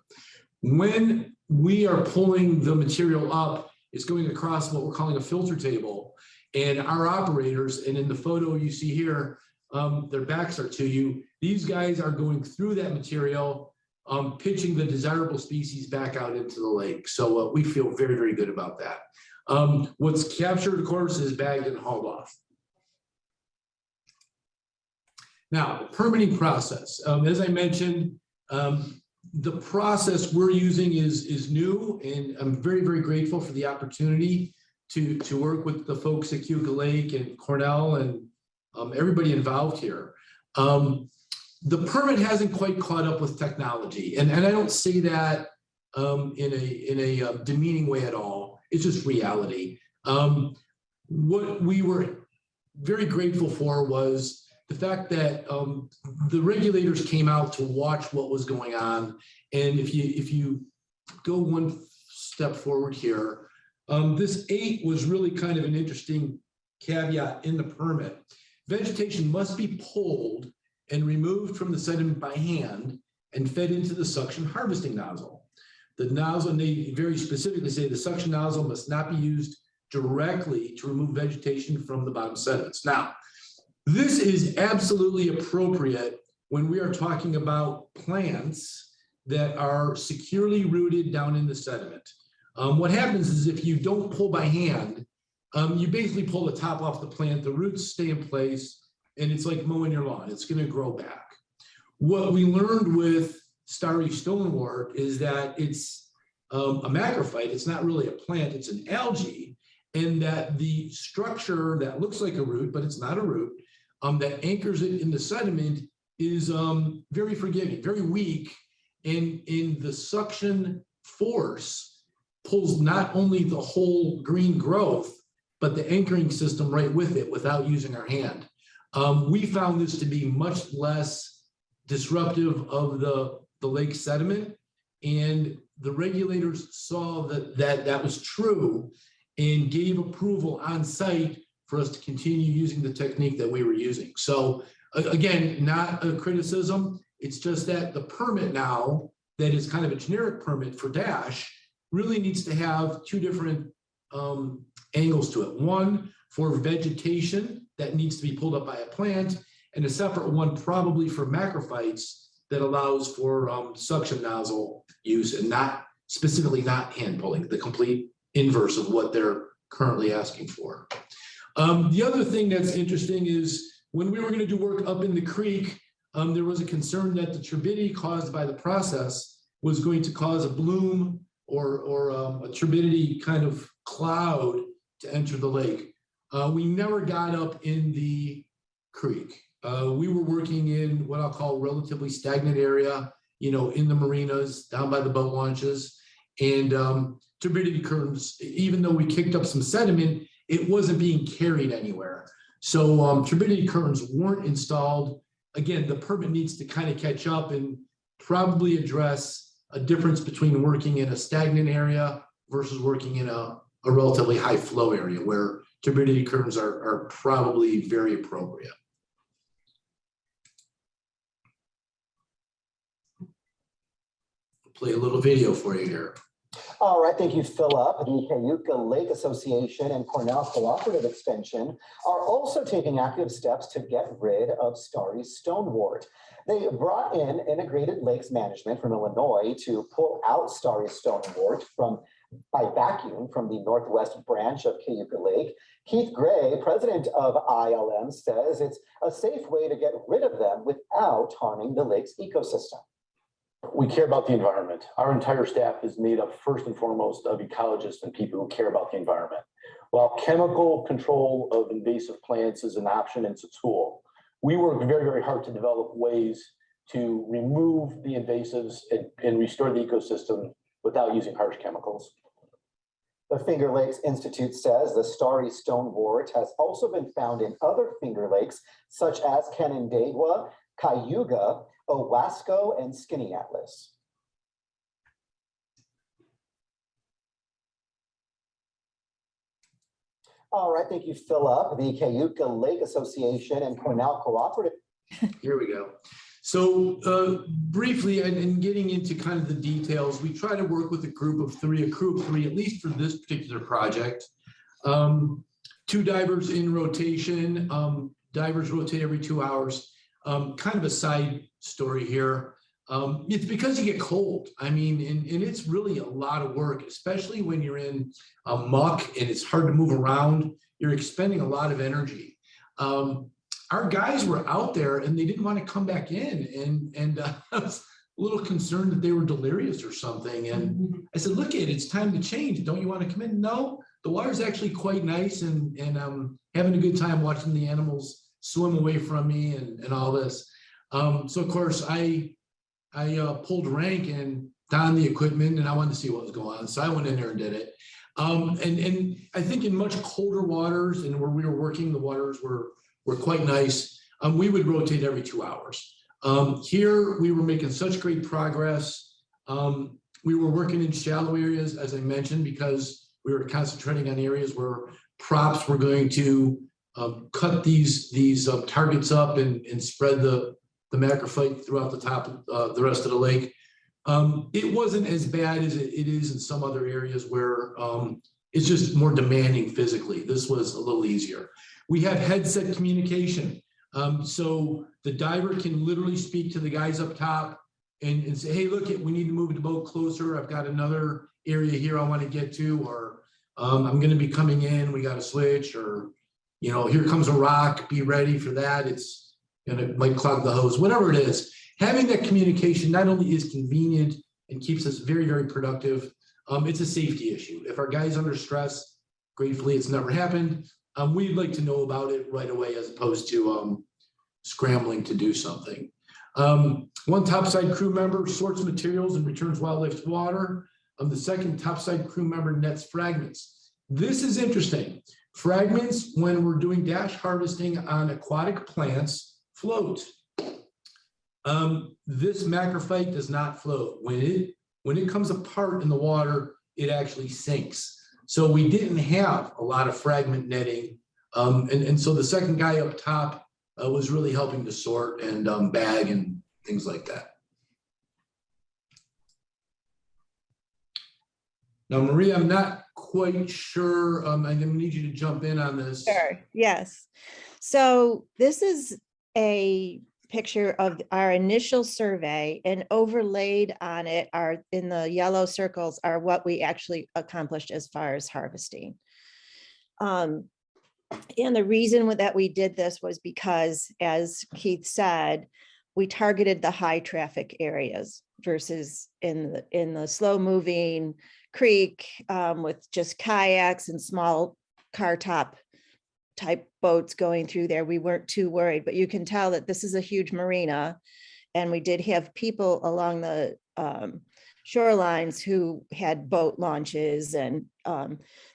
When we are pulling the material up, it's going across what we're calling a filter table. And our operators, and in the photo you see here, their backs are to you. These guys are going through that material, pitching the desirable species back out into the lake. So we feel very, very good about that. What's captured, of course, is bagged and hauled off. Now, the permitting process. As I mentioned, the process we're using is new, and I'm very, very grateful for the opportunity to work with the folks at Kuka Lake and Cornell and everybody involved here. The permit hasn't quite caught up with technology, and I don't say that in a demeaning way at all. It's just reality. What we were very grateful for was the fact that the regulators came out to watch what was going on. And if you go one step forward here. This 8 was really kind of an interesting caveat in the permit. Vegetation must be pulled and removed from the sediment by hand and fed into the suction harvesting nozzle. The nozzle, and they very specifically say the suction nozzle must not be used directly to remove vegetation from the bottom sediments. Now, this is absolutely appropriate when we are talking about plants that are securely rooted down in the sediment. What happens is if you don't pull by hand, you basically pull the top off the plant, the roots stay in place, and it's like mowing your lawn. It's going to grow back. What we learned with starry stonewort is that it's a macrophyte. It's not really a plant, it's an algae, and that the structure that looks like a root, but it's not a root, that anchors it in the sediment is very forgiving, very weak, and in the suction force pulls not only the whole green growth, but the anchoring system right with it without using our hand. We found this to be much less disruptive of the lake sediment, and the regulators saw that was true and gave approval on site for us to continue using the technique that we were using. So again, not a criticism, it's just that the permit now, that is kind of a generic permit for DASH, really needs to have two different angles to it. One for vegetation that needs to be pulled up by a plant, and a separate one probably for macrophytes that allows for suction nozzle use and not specifically not hand pulling, the complete inverse of what they're currently asking for. The other thing that's interesting is when we were going to do work up in the creek, there was a concern that the turbidity caused by the process was going to cause a bloom or a turbidity kind of cloud to enter the lake. We never got up in the creek. We were working in what I'll call relatively stagnant area, you know, in the marinas, down by the boat launches, and turbidity currents, even though we kicked up some sediment, it wasn't being carried anywhere. So turbidity currents weren't installed. Again, the permit needs to kind of catch up and probably address a difference between working in a stagnant area versus working in a relatively high flow area where turbidity currents are probably very appropriate. Play a little video for you here. All right, thank you, Philip. The Cayuga Lake Association and Cornell Cooperative Extension are also taking active steps to get rid of starry stonewort. They brought in Integrated Lakes Management from Illinois to pull out starry stonewort by vacuum from the northwest branch of Cayuga Lake. Keith Gray, president of ILM, says it's a safe way to get rid of them without harming the lake's ecosystem. We care about the environment. Our entire staff is made up first and foremost of ecologists and people who care about the environment. While chemical control of invasive plants is an option, it's a tool, we work very, very hard to develop ways to remove the invasives and restore the ecosystem without using harsh chemicals. The Finger Lakes Institute says the starry stonewort has also been found in other Finger Lakes, such as Canandaigua, Cayuga, Owasco, and Skinny Atlas. All right, thank you, Philip. The Cayuga Lake Association and Cornell Cooperative. Here we go. So briefly, and getting into kind of the details, we try to work with a crew of three, at least for this particular project. 2 divers in rotation. Divers rotate every 2 hours. Kind of a side story here. It's because you get cold. I mean, and it's really a lot of work, especially when you're in muck and it's hard to move around. You're expending a lot of energy. Our guys were out there and they didn't want to come back in, and I was a little concerned that they were delirious or something. And I said, look, it's time to change. Don't you want to come in? No, the water's actually quite nice, and I'm having a good time watching the animals swim away from me and all this. So of course I pulled rank and donned the equipment, and I wanted to see what was going on. So I went in there and did it. And I think in much colder waters and where we were working, the waters were quite nice. We would rotate every 2 hours. Here we were making such great progress. We were working in shallow areas, as I mentioned, because we were concentrating on areas where props were going to cut these targets up and spread the macrophyte throughout the top of the rest of the lake. It wasn't as bad as it is in some other areas where it's just more demanding physically. This was a little easier. We have headset communication. So the diver can literally speak to the guys up top and say, hey, look, we need to move the boat closer. I've got another area here I want to get to, or I'm going to be coming in, we got to switch, or, you know, here comes a rock, be ready for that. It's going to might clog the hose, whatever it is. Having that communication not only is convenient and keeps us very, very productive, it's a safety issue. If our guy's under stress, gratefully it's never happened. We'd like to know about it right away as opposed to scrambling to do something. One topside crew member sorts materials and returns wildlife to water. The second topside crew member nets fragments. This is interesting. Fragments, when we're doing dash harvesting on aquatic plants, float. This macrophyte does not float. When it comes apart in the water, it actually sinks. So we didn't have a lot of fragment netting. And so the second guy up top was really helping to sort and bag and things like that. Now, Maria, I'm not quite sure. I'm going to need you to jump in on this. Sure. Yes. So this is a picture of our initial survey, and overlaid on it are, in the yellow circles, are what we actually accomplished as far as harvesting. And the reason that we did this was because, as Keith said, we targeted the high traffic areas versus in the slow moving creek with just kayaks and small car top type boats going through there. We weren't too worried, but you can tell that this is a huge marina, and we did have people along the shorelines who had boat launches, and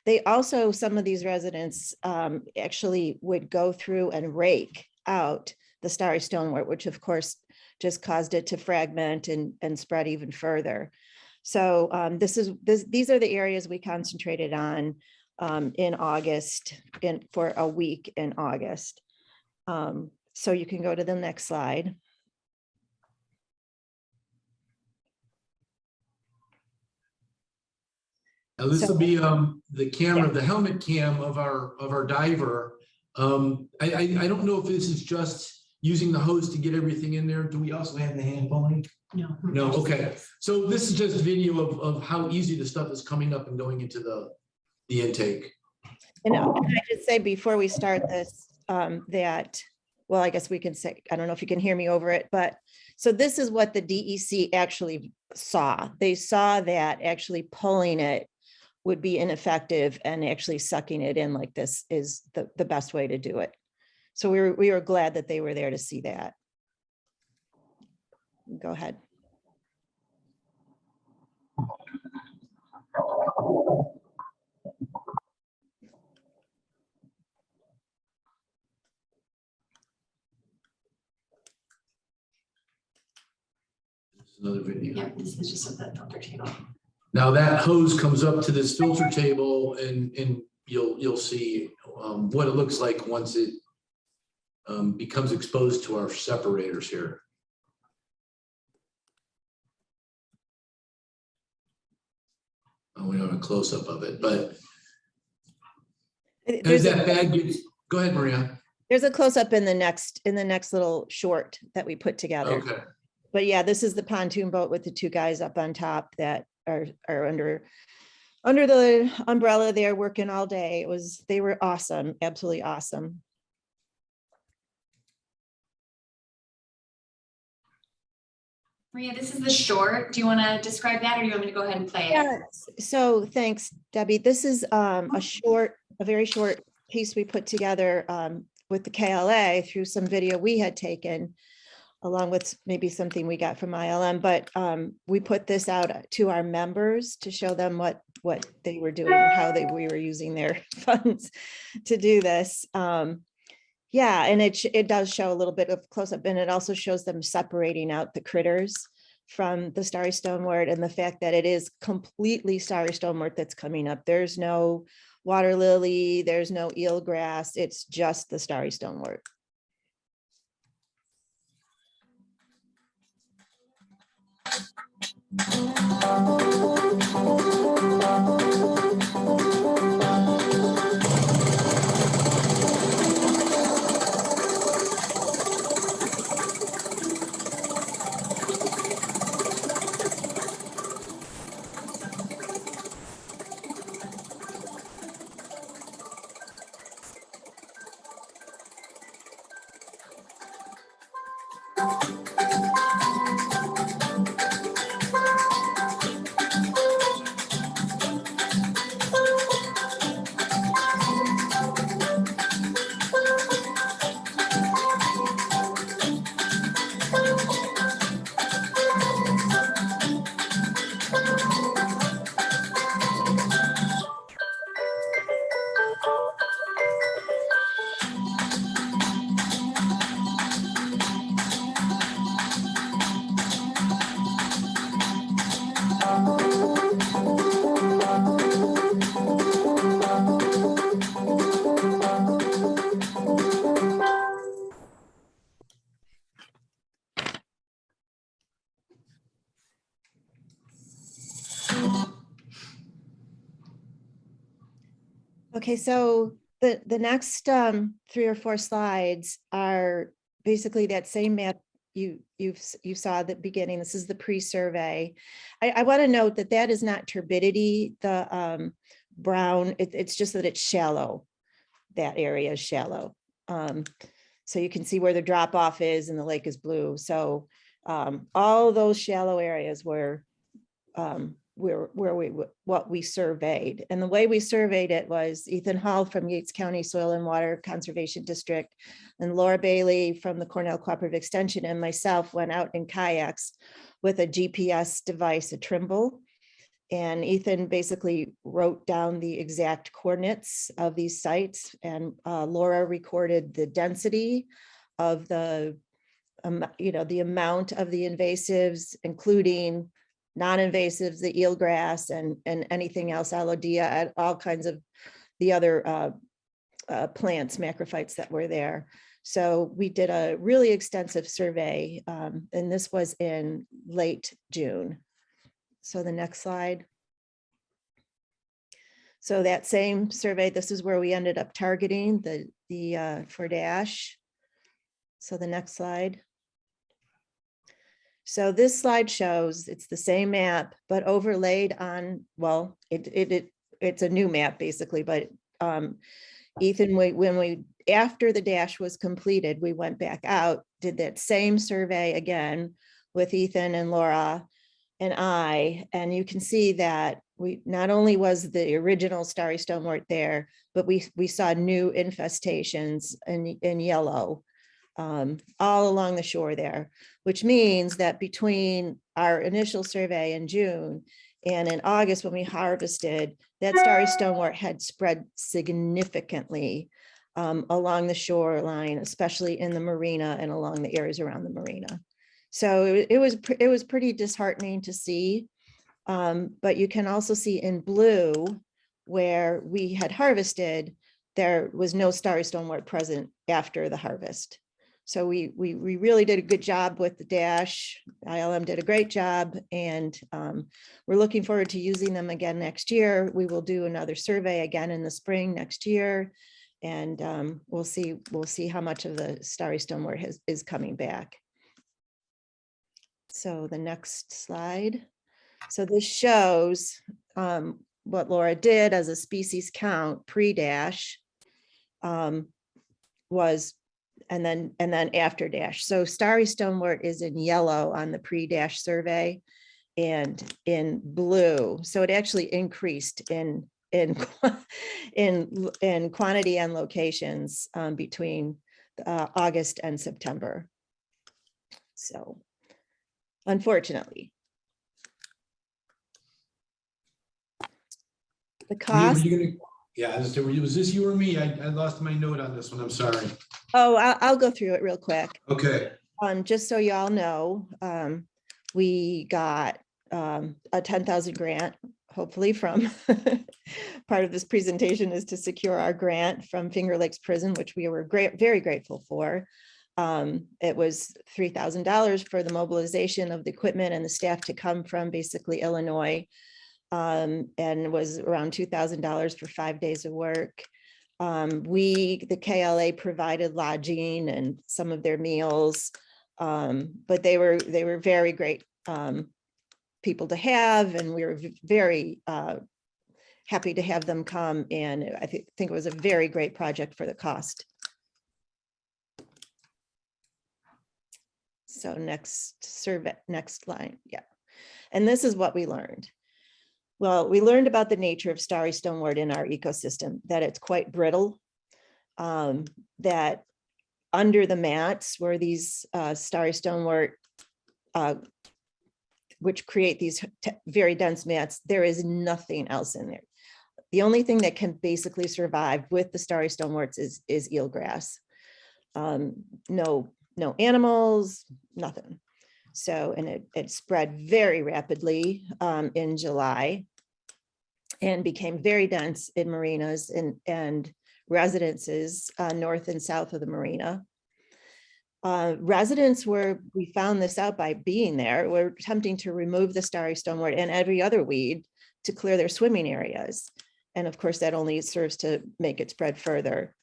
they also, some of these residents actually would go through and rake out the starry stonewort, which of course just caused it to fragment and spread even further. So these are the areas we concentrated on in August, for a week in August. So you can go to the next slide. Now this will be the camera, the helmet cam of our diver. I don't know if this is just using the hose to get everything in there. Do we also have the hand pulling? No. No, okay. So this is just video of how easy the stuff is coming up and going into the intake. And can I just say before we start this, that, well, I guess we can say, I don't know if you can hear me over it, but so this is what the DEC actually saw. They saw that actually pulling it would be ineffective, and actually sucking it in like this is the best way to do it. So we were glad that they were there to see that. Go ahead. Another video. Yeah, this is just at the filter table. Now that hose comes up to this filter table, and you'll see what it looks like once it becomes exposed to our separators here. We don't have a close up of it, but as that bag gets, go ahead, Maria. There's a close up in the next little short that we put together. Okay. But yeah, this is the pontoon boat with the two guys up on top that are under the umbrella there working all day. They were awesome, absolutely awesome. Maria, this is the short. Do you want to describe that, or do you want me to go ahead and play it? Yeah. So thanks, Debbie. This is a very short piece we put together with the KLA through some video we had taken, along with maybe something we got from ILM, but we put this out to our members to show them what they were doing, how we were using their funds to do this. Yeah, and it does show a little bit of close up, and it also shows them separating out the critters. from the starry stonewort and the fact that it is completely starry stonewort that's coming up. There's no water lily, there's no eelgrass, it's just the starry stonewort. Okay, so the next 3 or 4 slides are basically that same map you saw at the beginning. This is the pre-survey. I want to note that that is not turbidity, the brown, it's just that it's shallow. That area is shallow. So you can see where the drop off is and the lake is blue. So all those shallow areas were what we surveyed. And the way we surveyed it was Ethan Hall from Yates County Soil and Water Conservation District and Laura Bailey from the Cornell Cooperative Extension and myself went out in kayaks with a GPS device, a Trimble. And Ethan basically wrote down the exact coordinates of these sites, and Laura recorded the density of the the amount of the invasives, including non-invasives, the eelgrass and anything else, allodia, all kinds of the other plants, macrophytes that were there. So we did a really extensive survey, and this was in late June. So the next slide. So that same survey, this is where we ended up targeting the for dash. So the next slide. So this slide shows it's the same map, but overlaid on, well, it's a new map basically, but Ethan, after the dash was completed, we went back out, did that same survey again with Ethan and Laura and I, and you can see that we not only was the original starry stonewort there, but we saw new infestations in yellow all along the shore there, which means that between our initial survey in June and in August when we harvested, that starry stonewort had spread significantly along the shoreline, especially in the marina and along the areas around the marina. So it was pretty disheartening to see, but you can also see in blue where we had harvested, there was no starry stonewort present after the harvest. So we really did a good job with the dash. ILM did a great job, and we're looking forward to using them again next year. We will do another survey again in the spring next year, and we'll see how much of the starry stonewort is coming back. So the next slide. So this shows what Laura did as a species count pre-dash was. And then after dash. So starry stonewort is in yellow on the pre-dash survey and in blue. So it actually increased in quantity and locations between August and September. So unfortunately. The cost. Yeah, was this you or me? I lost my note on this one. I'm sorry. Oh, I'll go through it real quick. Okay. Just so y'all know, We got a 10,000 grant, hopefully from part of this presentation is to secure our grant from Finger Lakes Prison, which we were very grateful for. It was $3,000 for the mobilization of the equipment and the staff to come from basically Illinois, and was around $2,000 for 5 days of work. The KLA provided lodging and some of their meals, but they were very great people to have, and we were very happy to have them come, and I think it was a very great project for the cost. So next survey, next line, yeah. And this is what we learned. Well, we learned about the nature of starry stonewort in our ecosystem, that it's quite brittle, that under the mats where these starry stonewort, which create these very dense mats, there is nothing else in there. The only thing that can basically survive with the starry stoneworts is eelgrass. No animals, nothing. So, and it spread very rapidly in July and became very dense in marinas and residences north and south of the marina. Residents we found this out by being there, were attempting to remove the starry stonewort and every other weed to clear their swimming areas. And of course, that only serves to make it spread further.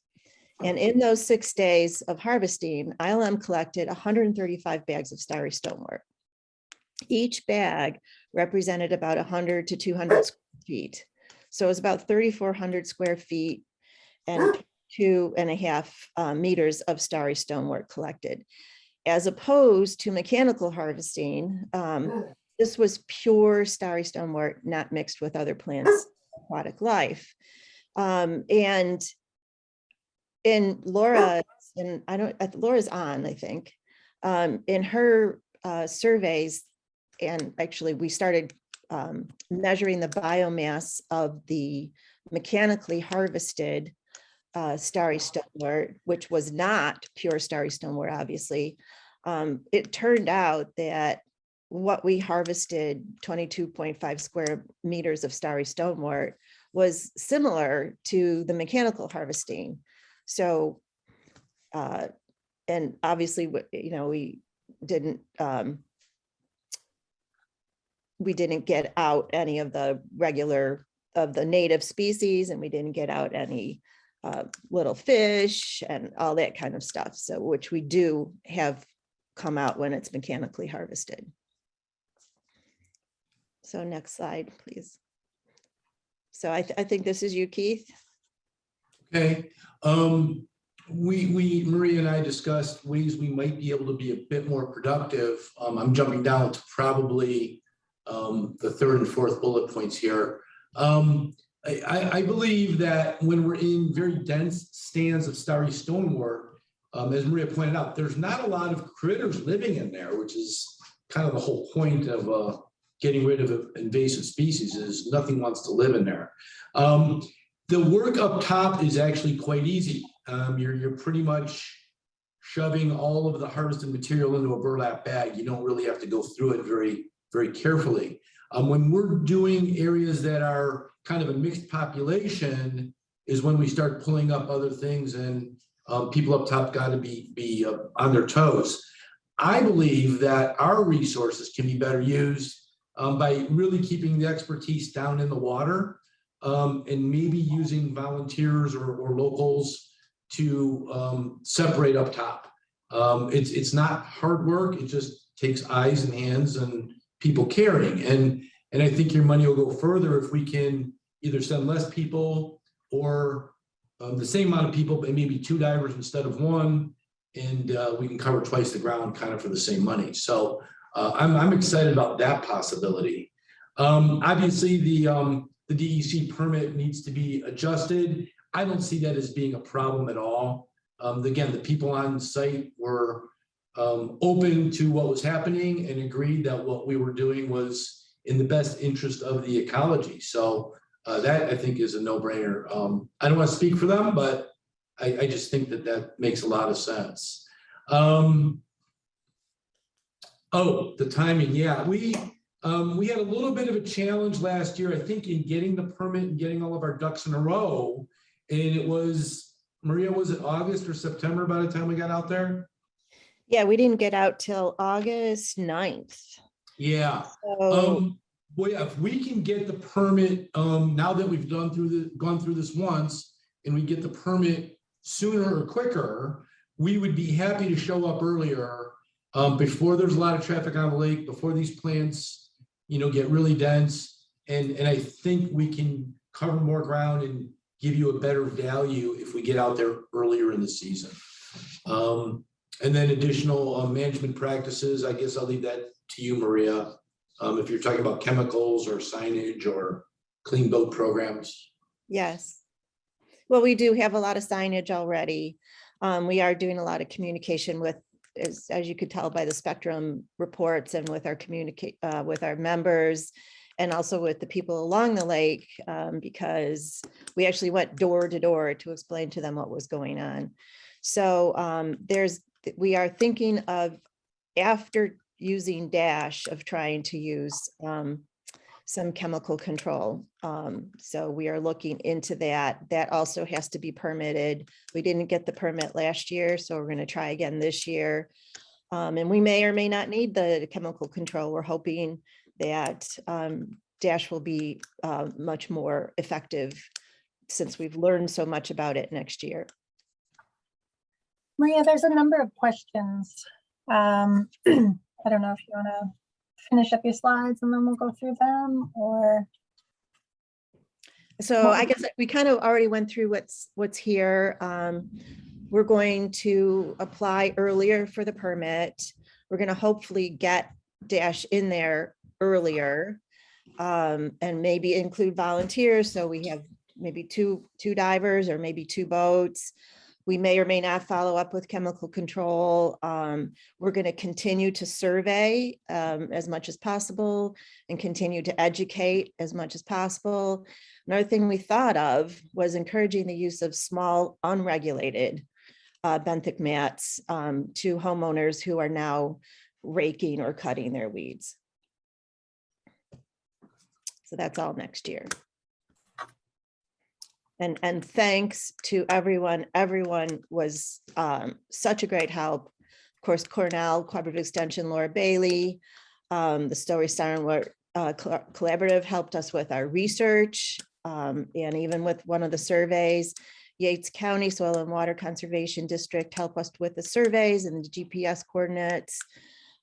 And in those 6 days of harvesting, ILM collected 135 bags of starry stonewort. Each bag represented about 100 to 200 square feet. So it was about 3,400 square feet and 2.5 meters of starry stonewort collected. As opposed to mechanical harvesting, this was pure starry stonewort, not mixed with other plants, aquatic life. And in Laura, Laura's on, I think, in her surveys, and actually we started measuring the biomass of the mechanically harvested starry stonewort, which was not pure starry stonewort, obviously. It turned out that what we harvested, 22.5 square meters of starry stonewort, was similar to the mechanical harvesting. So, and obviously, we didn't get out any of the native species, and we didn't get out any little fish and all that kind of stuff. So, which we do have come out when it's mechanically harvested. So next slide, please. So I think this is you, Keith. Okay. Maria and I discussed ways we might be able to be a bit more productive. I'm jumping down to probably the third and fourth bullet points here. I believe that when we're in very dense stands of starry stonewort, as Maria pointed out, there's not a lot of critters living in there, which is kind of the whole point of getting rid of invasive species, is nothing wants to live in there. The work up top is actually quite easy. You're pretty much shoving all of the harvested material into a burlap bag. You don't really have to go through it very carefully. When we're doing areas that are kind of a mixed population is when we start pulling up other things, and people up top got to be on their toes. I believe that our resources can be better used by really keeping the expertise down in the water. And maybe using volunteers or locals to separate up top. It's not hard work. It just takes eyes and hands and people caring. And I think your money will go further if we can either send less people or the same amount of people, but maybe 2 divers instead of 1, and we can cover twice the ground kind of for the same money. So I'm excited about that possibility. Obviously, the DEC permit needs to be adjusted. I don't see that as being a problem at all. Again, the people on site were open to what was happening and agreed that what we were doing was in the best interest of the ecology. So that I think is a no-brainer. I don't want to speak for them, but I just think that makes a lot of sense. Oh, the timing, yeah. We had a little bit of a challenge last year, I think, in getting the permit and getting all of our ducks in a row. And it was, Maria, was it August or September by the time we got out there? Yeah, we didn't get out till August 9th. Yeah. So, Well, yeah, if we can get the permit, now that we've gone through this once, and we get the permit sooner or quicker, we would be happy to show up earlier, before there's a lot of traffic on the lake, before these plants, get really dense. And I think we can cover more ground and give you a better value if we get out there earlier in the season. And then additional management practices, I guess I'll leave that to you, Maria. If you're talking about chemicals or signage or clean boat programs. yes. Well, we do have a lot of signage already. We are doing a lot of communication with, as you could tell by the Spectrum reports, and with our with our members, and also with the people along the lake, because we actually went door to door to explain to them what was going on. So we are thinking of, after using Dash, of trying to use some chemical control. So we are looking into that. That also has to be permitted. We didn't get the permit last year, so we're going to try again this year. And we may or may not need the chemical control. We're hoping that Dash will be much more effective, since we've learned so much about it next year. Maria, there's a number of questions. I don't know if you want to finish up your slides and then we'll go through them, or. So I guess we kind of already went through what's here. We're going to apply earlier for the permit. We're going to hopefully get Dash in there earlier, and maybe include volunteers. So we have maybe two divers, or maybe 2 boats. We may or may not follow up with chemical control. We're going to continue to survey as much as possible, and continue to educate as much as possible. Another thing we thought of was encouraging the use of small, unregulated benthic mats to homeowners who are now raking or cutting their weeds. So that's all next year. And thanks to everyone. Everyone was such a great help. Of course, Cornell Cooperative Extension, Laura Bailey, the Story Stonework Collaborative helped us with our research, and even with one of the surveys. Yates County Soil and Water Conservation District helped us with the surveys and the GPS coordinates.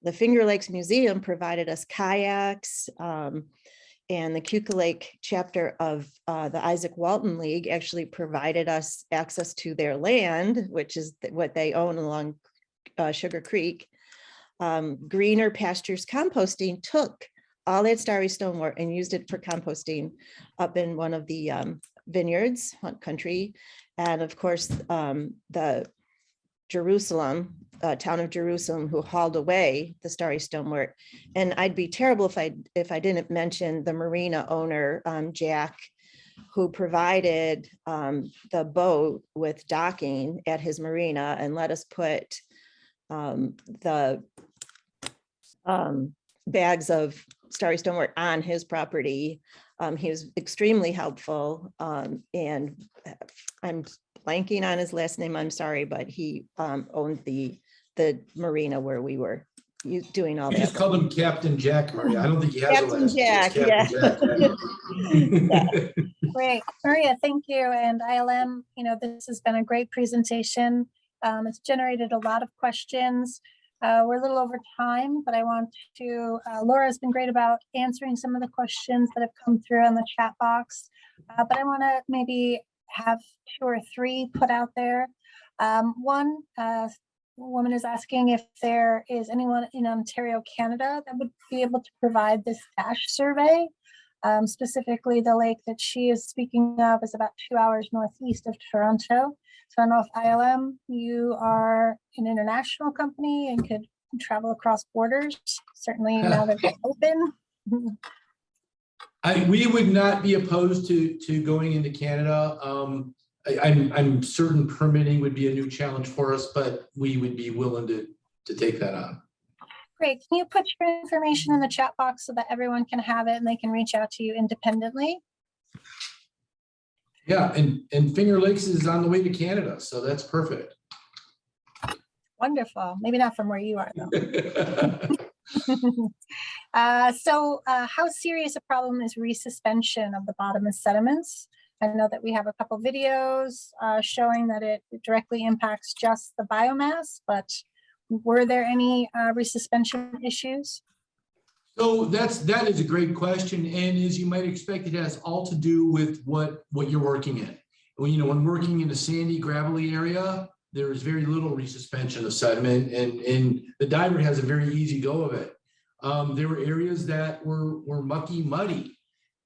The Finger Lakes Museum provided us kayaks. And the Kuka Lake chapter of the Isaac Walton League actually provided us access to their land, which is what they own along Sugar Creek. Greener Pastures Composting took all that starry stonewort and used it for composting up in one of the vineyards, Hunt Country. And of course, the town of Jerusalem, who hauled away the starry stonewort. And I'd be terrible if I didn't mention the marina owner, Jack, who provided the boat with docking at his marina and let us put the bags of starry stonewort on his property. He was extremely helpful, and I'm blanking on his last name, I'm sorry, but he owned the marina where we were doing all We that. just called him Captain Jack, Maria. I don't think he has Captain a last Jack, name. It's Captain yeah. Jack. Great, Maria, thank you. And ILM, this has been a great presentation. It's generated a lot of questions. We're a little over time, but I want to, Laura's been great about answering some of the questions that have come through on the chat box. But I want to maybe have 2 or 3 put out there. One woman is asking if there is anyone in Ontario, Canada, that would be able to provide this Dash survey. Specifically, the lake that she is speaking of is about 2 hours northeast of Toronto. So I don't know if ILM, you are an international company and could travel across borders. Certainly now that they're open. We would not be opposed to going into Canada. I'm certain permitting would be a new challenge for us, but we would be willing to take that on. Great. Can you put your information in the chat box so that everyone can have it and they can reach out to you independently? Yeah, and Finger Lakes is on the way to Canada, so that's perfect. Wonderful. Maybe not from where you are, though. How serious a problem is resuspension of the bottom of sediments? I know that we have a couple videos showing that it directly impacts just the biomass, but were there any resuspension issues? So that is a great question, and as you might expect, it has all to do with what you're working in. Well, when working in a sandy, gravelly area, there is very little resuspension of sediment, and the diver has a very easy go of it. There were areas that were mucky, muddy,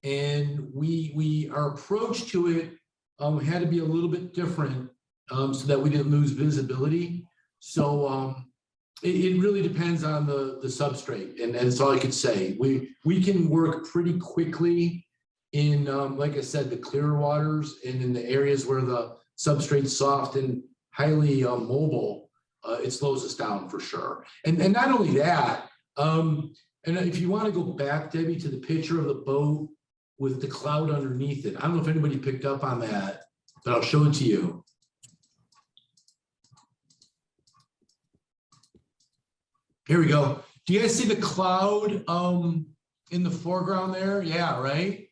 and our approach to it had to be a little bit different so that we didn't lose visibility. So it really depends on the substrate, and that's all I could say. We can work pretty quickly in, like I said, the clearer waters and in the areas where the substrate's soft and highly mobile. It slows us down for sure. And not only that, and if you want to go back, Debbie, to the picture of the boat with the cloud underneath it, I don't know if anybody picked up on that, but I'll show it to you. Here we go. Do you guys see the cloud in the foreground there? Yeah, right.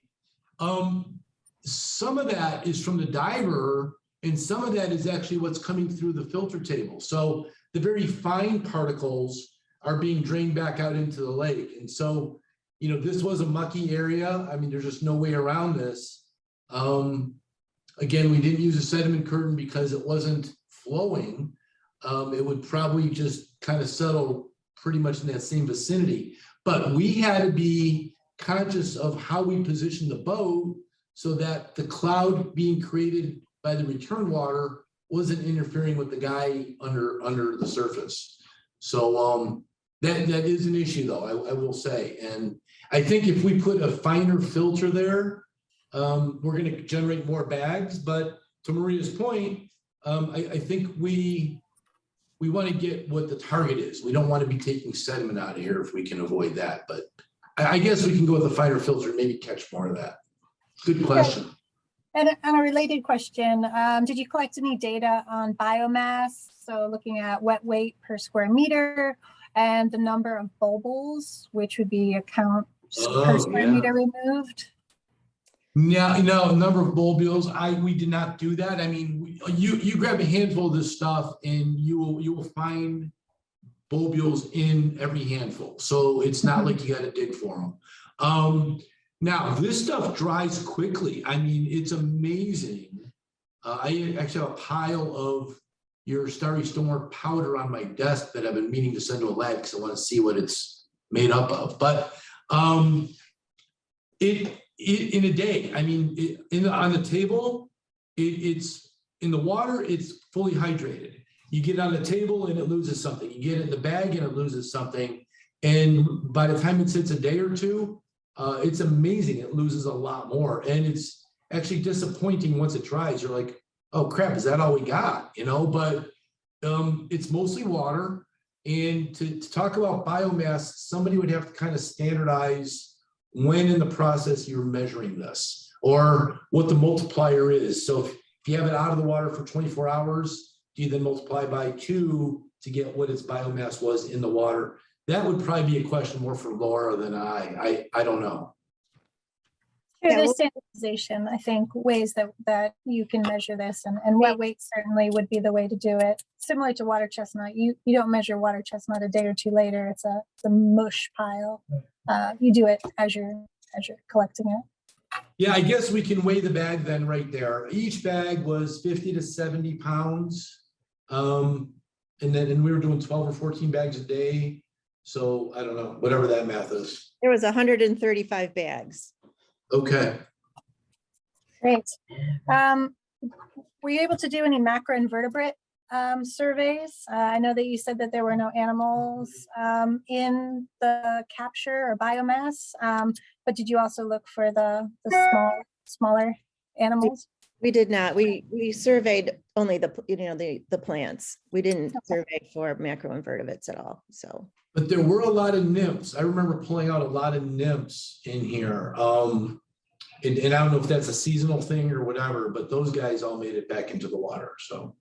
Some of that is from the diver, and some of that is actually what's coming through the filter table. So the very fine particles are being drained back out into the lake. And so, this was a mucky area. I mean, there's just no way around this. Again, we didn't use a sediment curtain because it wasn't flowing. It would probably just kind of settle pretty much in that same vicinity. But we had to be conscious of how we position the boat so that the cloud being created by the return water wasn't interfering with the guy under the surface. So that is an issue, though, I will say. And I think if we put a finer filter there, we're going to generate more bags. But to Maria's point, I think we want to get what the target is. We don't want to be taking sediment out of here if we can avoid that. But I guess we can go with a finer filter and maybe catch more of that. Good question. And a related question, did you collect any data on biomass? So looking at wet weight per square meter and the number of bulbils, which would be a count per square meter removed? No, number of bulbils. We did not do that. I mean, you grab a handful of this stuff and you will find bulbils in every handful. So it's not like you got to dig for them. Now this stuff dries quickly. I mean, it's amazing. I actually have a pile of your starry stonework powder on my desk that I've been meaning to send to a lab because I want to see what it's made up of. But in a day, I mean, on the table, it's in the water, it's fully hydrated. You get it on the table and it loses something. You get it in the bag and it loses something. And by the time it sits a day or two, it's amazing. It loses a lot more. And it's actually disappointing once it dries. You're like, oh crap, is that all we got? But it's mostly water. And to talk about biomass, somebody would have to kind of standardize when in the process you're measuring this or what the multiplier is. So if you have it out of the water for 24 hours, do you then multiply by 2 to get what its biomass was in the water? That would probably be a question more for Laura than I don't know. Sure, there's standardization, I think, ways that you can measure this, and wet weight certainly would be the way to do it. Similar to water chestnut, you don't measure water chestnut a day or two later. It's a mush pile. You do it as you're collecting it. Yeah, I guess we can weigh the bag then right there. Each bag was 50 to 70 pounds. And we were doing 12 or 14 bags a day. So I don't know, whatever that math is. There was 135 bags. Okay. Great. Were you able to do any macroinvertebrate surveys? I know that you said that there were no animals in the capture or biomass, but did you also look for the smaller animals? We did not. We surveyed only the plants. We didn't survey for macroinvertebrates at all. So But there were a lot of nymphs. I remember pulling out a lot of nymphs in here. And I don't know if that's a seasonal thing or whatever, but those guys all made it back into the water. So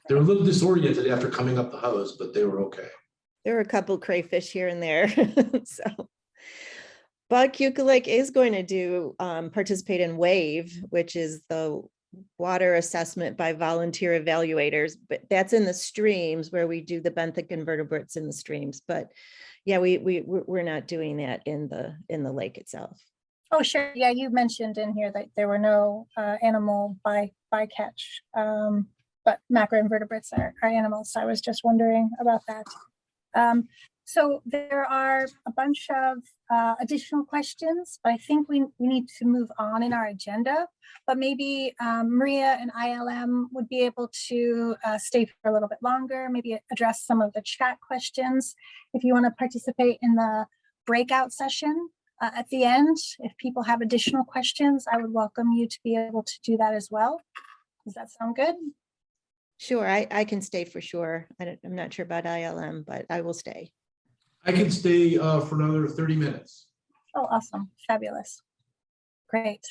they were a little disoriented after coming up the hose, but they were okay. There were a couple crayfish here and there. But Kuka Lake is going to do participate in WAVE, which is the water assessment by volunteer evaluators, but that's in the streams where we do the benthic invertebrates in the streams. But yeah, we're not doing that in the lake itself. Oh, sure. Yeah, you mentioned in here that there were no animal bycatch, but macroinvertebrates are animals. So I was just wondering about that. So there are a bunch of additional questions, but I think we need to move on in our agenda. But maybe Maria and ILM would be able to stay for a little bit longer, maybe address some of the chat questions. If you want to participate in the breakout session at the end, if people have additional questions, I would welcome you to be able to do that as well. Does that sound good? Sure, I can stay for sure. I'm not sure about ILM, but I will stay. I can stay for another 30 minutes. Oh, awesome. Fabulous. Great.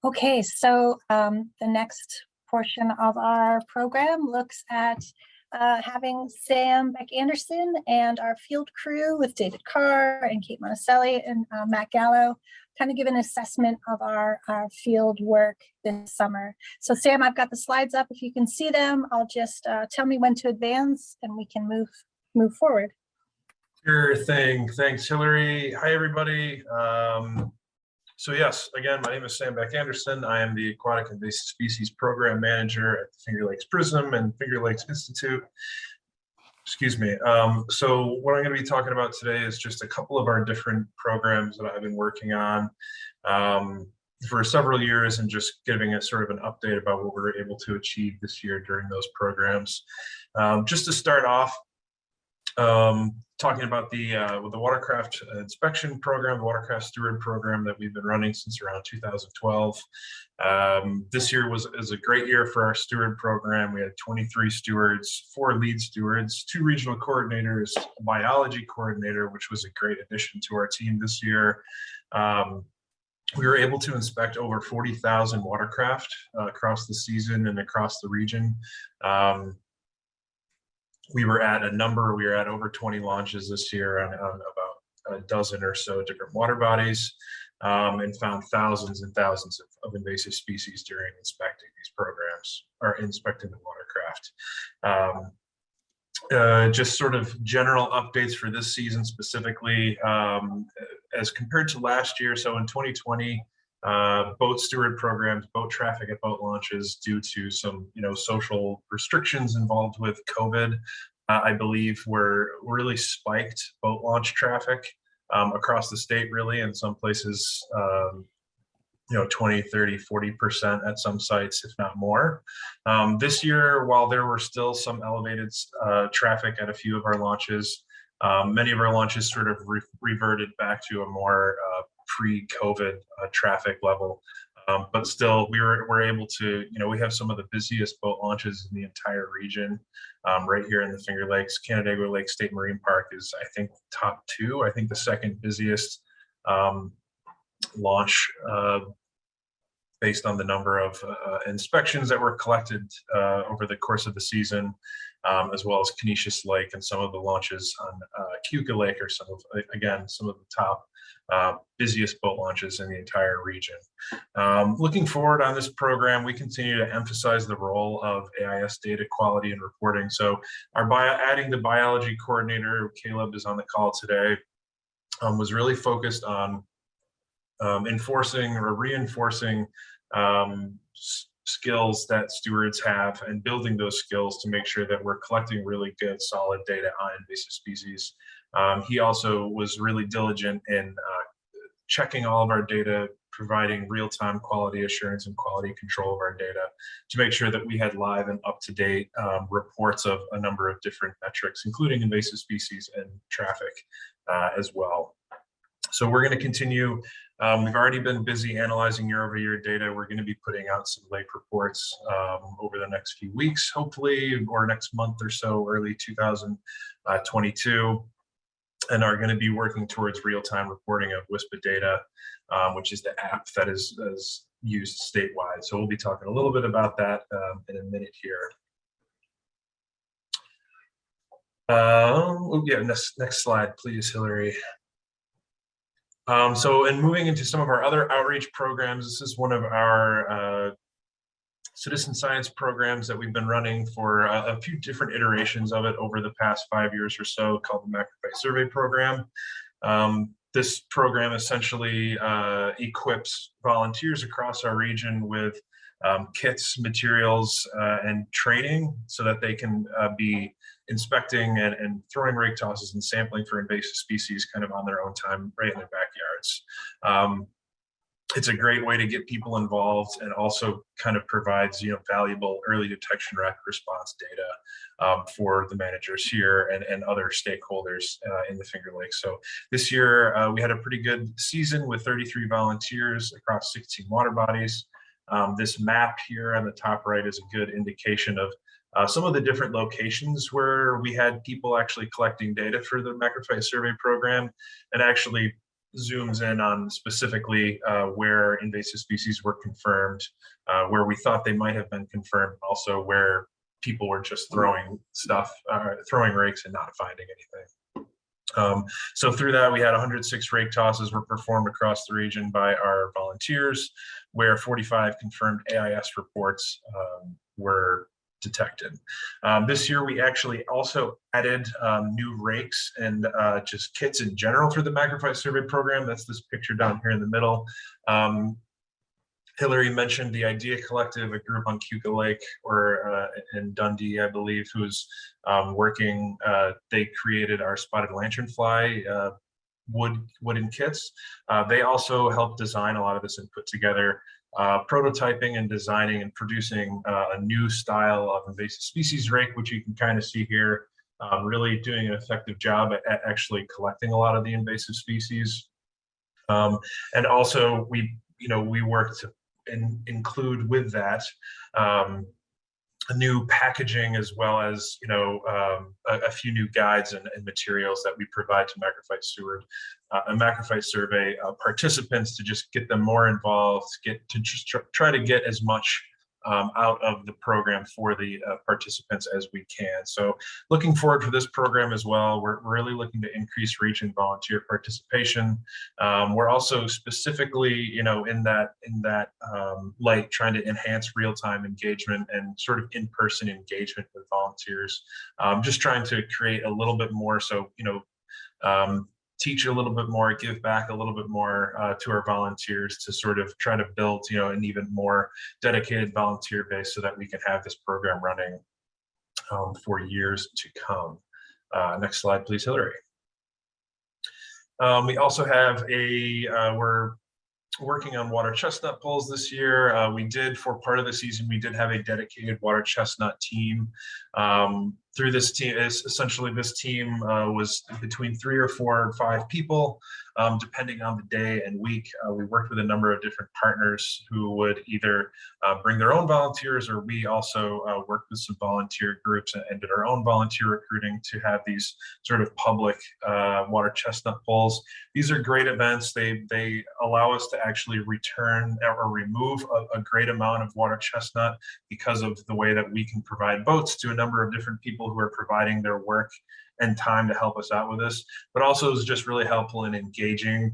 Okay, so the next portion of our program looks at having Sam Beck-Anderson and our field crew with David Carr and Kate Monticelli and Matt Gallo kind of give an assessment of our field work this summer. So Sam, I've got the slides up. If you can see them, I'll just tell me when to advance and we can move forward. Sure thing. Thanks, Hillary. Hi, everybody. So yes, again, my name is Sam Beck-Anderson. I am the Aquatic Invasive Species Program Manager at the Finger Lakes Prism and Finger Lakes Institute. Excuse me. So what I'm going to be talking about today is just a couple of our different programs that I've been working on for several years, and just giving a sort of an update about what we were able to achieve this year during those programs. Just to start off, talking about the Watercraft inspection program, the Watercraft Steward program that we've been running since around 2012. This year was a great year for our steward program. We had 23 stewards, 4 lead stewards, 2 regional coordinators, a biology coordinator, which was a great addition to our team this year. We were able to inspect over 40,000 watercraft across the season and across the region. We were at over 20 launches this year on about a dozen or so different water bodies, and found thousands and thousands of invasive species during inspecting these programs, or inspecting the watercraft. Just sort of general updates for this season specifically, as compared to last year. So in 2020, boat steward programs, boat traffic at boat launches, due to some social restrictions involved with COVID, I believe were really spiked boat launch traffic across the state, really, in some places 20, 30, 40% at some sites, if not more. This year, while there were still some elevated traffic at a few of our launches, many of our launches sort of reverted back to a more pre-COVID traffic level. But still, we're able to, we have some of the busiest boat launches in the entire region, right here in the Finger Lakes. Canandaigua Lake State Marine Park is, I think, top 2. I think the second busiest launch, based on the number of inspections that were collected over the course of the season, as well as Canisius Lake, and some of the launches on Kuka Lake are some of the top busiest boat launches in the entire region. Looking forward on this program, we continue to emphasize the role of AIS data quality and reporting. So adding the biology coordinator, Caleb is on the call today, was really focused on enforcing or reinforcing skills that stewards have, and building those skills to make sure that we're collecting really good, solid data on invasive species. He also was really diligent in checking all of our data, providing real-time quality assurance and quality control of our data to make sure that we had live and up-to-date reports of a number of different metrics, including invasive species and traffic as well. So we're going to continue. We've already been busy analyzing year-over-year data. We're going to be putting out some lake reports over the next few weeks, hopefully, or next month or so, early 2022. and are going to be working towards real-time reporting of WSPA data, which is the app that is used statewide. So we'll be talking a little bit about that in a minute here. Yeah, next slide, please, Hillary. So, in moving into some of our other outreach programs, this is one of our citizen science programs that we've been running for a few different iterations of it over the past 5 years or so, called the Macrophage Survey program. This program essentially equips volunteers across our region with kits, materials, and training so that they can be inspecting and throwing rake tosses and sampling for invasive species kind of on their own time, right in their backyards. It's a great way to get people involved, and also kind of provides, valuable early detection rapid response data for the managers here and other stakeholders in the Finger Lakes. So this year we had a pretty good season with 33 volunteers across 16 water bodies. This map here on the top right is a good indication of some of the different locations where we had people actually collecting data for the Macrophage Survey program, and actually zooms in on specifically where invasive species were confirmed, where we thought they might have been confirmed, also where people were just throwing rakes and not finding anything. So through that, we had 106 rake tosses were performed across the region by our volunteers, where 45 confirmed AIS reports were detected. This year, we actually also added new rakes and just kits in general for the Macrophage Survey program. That's this picture down here in the middle. Hillary mentioned the Idea Collective, a group on Kuka Lake or in Dundee, I believe, who's working. They created our spotted lanternfly wooden kits. They also helped design a lot of this and put together prototyping and designing and producing a new style of invasive species rake, which you can kind of see here, really doing an effective job at actually collecting a lot of the invasive species. And also we worked to include with that a new packaging, as well as a few new guides and materials that we provide to Macrophage Steward and Macrophage Survey participants, to just get them more involved, try to get as much out of the program for the participants as we can. So looking forward for this program as well. We're really looking to increase region volunteer participation. We're also specifically, in that light, trying to enhance real-time engagement and sort of in-person engagement with volunteers. Just trying to create a little bit more, so teach a little bit more, give back a little bit more to our volunteers, to sort of try to build, an even more dedicated volunteer base, so that we can have this program running for years to come. Next slide, please, Hillary. We also have we're working on water chestnut polls this year. We did, for part of the season, we did have a dedicated water chestnut team. Through this team, essentially this team was between 3 or 4 or 5 people, depending on the day and week. We worked with a number of different partners who would either bring their own volunteers, or we also worked with some volunteer groups and did our own volunteer recruiting to have these sort of public water chestnut polls. These are great events. They allow us to actually return or remove a great amount of water chestnut, because of the way that we can provide boats to a number of different people who are providing their work and time to help us out with this, but also is just really helpful in engaging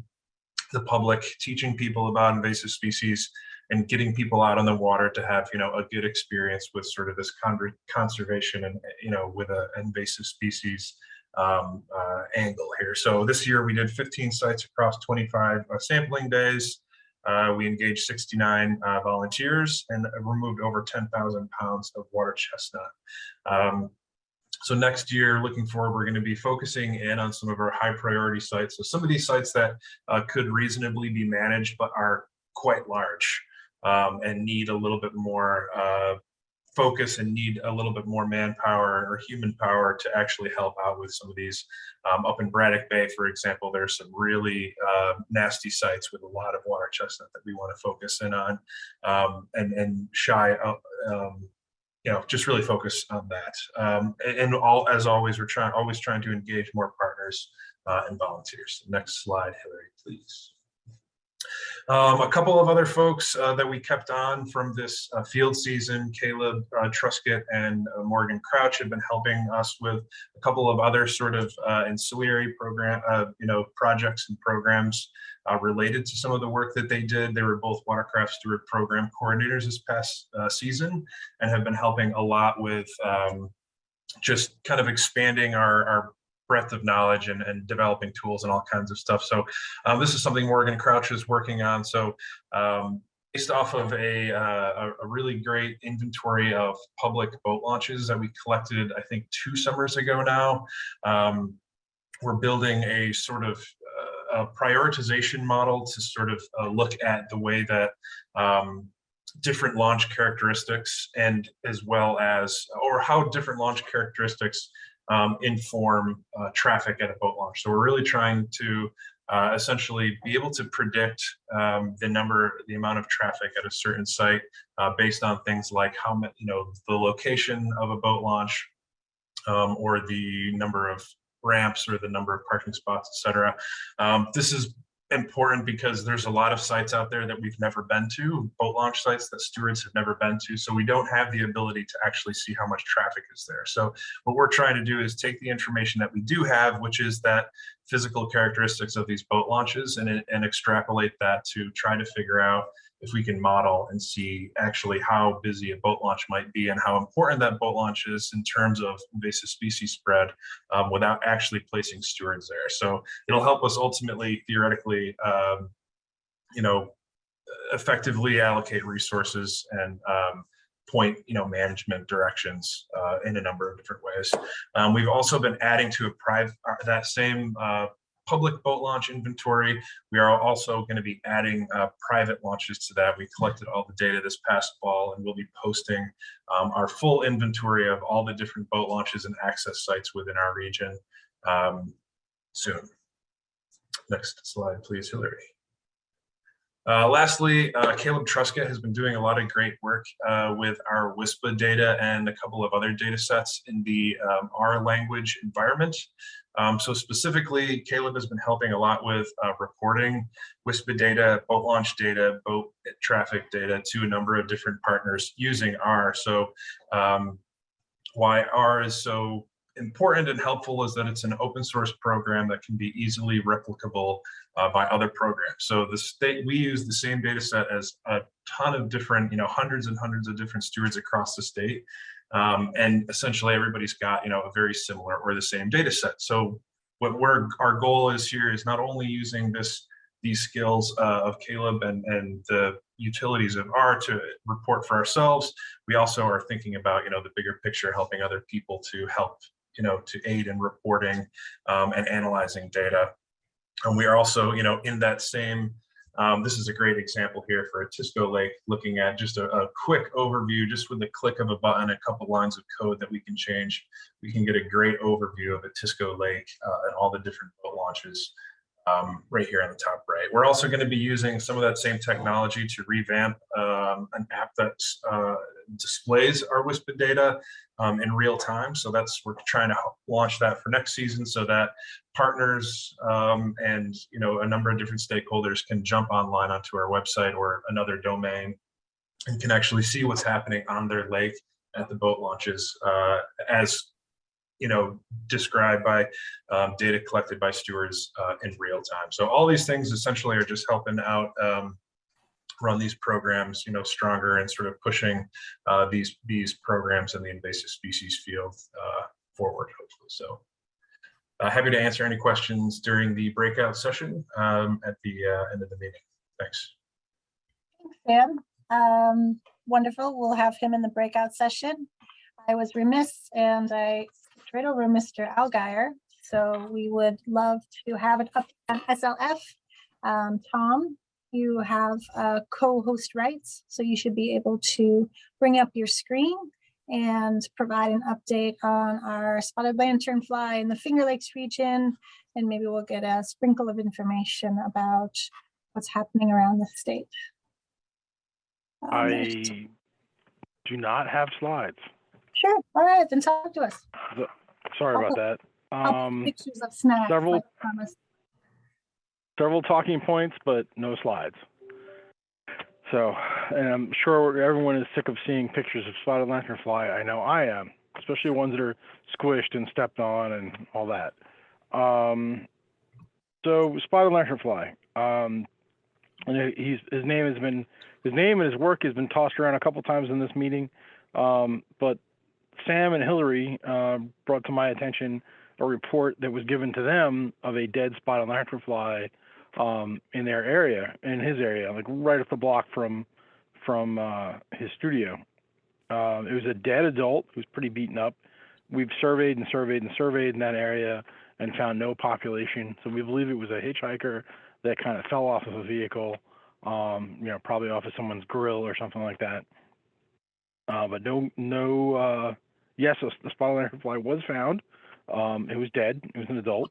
the public, teaching people about invasive species, and getting people out on the water to have, a good experience with sort of this conservation and, with an invasive species angle here. So this year we did 15 sites across 25 sampling days. We engaged 69 volunteers and removed over 10,000 pounds of water chestnut. So next year, looking forward, we're going to be focusing in on some of our high priority sites. So some of these sites that could reasonably be managed, but are quite large and need a little bit more focus, and need a little bit more manpower or human power to actually help out with some of these. Up in Braddock Bay, for example, there's some really nasty sites with a lot of water chestnut that we want to focus in on, and just really focus on that. And as always, we're always trying to engage more partners partners and volunteers. Next slide, Hillary, please. A couple of other folks that we kept on from this field season, Caleb Trusket and Morgan Crouch have been helping us with a couple of other sort of ancillary program, projects and programs related to some of the work that they did. They were both Watercraft Steward program coordinators this past season and have been helping a lot with just kind of expanding our breadth of knowledge and developing tools and all kinds of stuff. So this is something Morgan Crouch is working on. So based off of a really great inventory of public boat launches that we collected, I think 2 summers ago now, we're building a sort of a prioritization model to sort of look at the way that different launch characteristics and as well as, or how different launch characteristics inform traffic at a boat launch. So we're really trying to essentially be able to predict the amount of traffic at a certain site based on things like how much, the location of a boat launch or the number of ramps or the number of parking spots, etc. This is important because there's a lot of sites out there that we've never been to, boat launch sites that stewards have never been to. So we don't have the ability to actually see how much traffic is there. So what we're trying to do is take the information that we do have, which is that physical characteristics of these boat launches, and extrapolate that to try to figure out if we can model and see actually how busy a boat launch might be and how important that boat launch is in terms of invasive species spread without actually placing stewards there. So it'll help us ultimately, theoretically, effectively allocate resources and point, management directions in a number of different ways. We've also been adding to that same public boat launch inventory. We are also going to be adding private launches to that. We collected all the data this past fall, and we'll be posting our full inventory of all the different boat launches and access sites within our region soon. Next slide, please, Hillary. Lastly, Caleb Trusket has been doing a lot of great work with our WISPA data and a couple of other data sets in the R language environment. So specifically, Caleb has been helping a lot with reporting WISPA data, boat launch data, boat traffic data to a number of different partners using R. So why R is so important and helpful is that it's an open source program that can be easily replicable by other programs. So we use the same data set as a ton of different, hundreds and hundreds of different stewards across the state. And essentially everybody's got, a very similar or the same data set. So our goal is here is not only using these skills of Caleb and the utilities of R to report for ourselves, we also are thinking about, the bigger picture, helping other people to help, to aid in reporting and analyzing data. And we are also, in that same, this is a great example here for a Tisco Lake, looking at just a quick overview, just with the click of a button, a couple lines of code that we can change. We can get a great overview of a Tisco Lake and all the different boat launches right here on the top right. We're also going to be using some of that same technology to revamp an app that displays our WISPA data in real time. So we're trying to launch that for next season so that partners and a number of different stakeholders can jump online onto our website or another domain and can actually see what's happening on their lake at the boat launches as described by data collected by stewards in real time. So all these things essentially are just helping out run these programs, stronger and sort of pushing these programs in the invasive species field forward, hopefully. So happy to answer any questions during the breakout session at the end of the meeting. Thanks. Thanks, Sam. Wonderful. We'll have him in the breakout session. I was remiss and I skipped right over Mr. Algier. So we would love to have it up on SLF. Tom, you have co-host rights, so you should be able to bring up your screen and provide an update on our spotted lanternfly in the Finger Lakes region, and maybe we'll get a sprinkle of information about what's happening around the state. I do not have slides. Sure. All right, then talk to us. Sorry about that. I'll put pictures of snacks. several- like I promised. Several talking points, but no slides. So, and I'm sure everyone is sick of seeing pictures of spotted lanternfly. I know I am, especially ones that are squished and stepped on and all that. So spotted lanternfly. And his name and his work has been tossed around a couple times in this meeting. But Sam and Hillary brought to my attention a report that was given to them of a dead spotted lanternfly in their area, in his area, like right off the block from his studio. It was a dead adult who was pretty beaten up. We've surveyed and surveyed and surveyed in that area and found no population. So we believe it was a hitchhiker that kind of fell off of a vehicle, probably off of someone's grill or something like that. But yes, the spotted lanternfly was found. It was dead. It was an adult,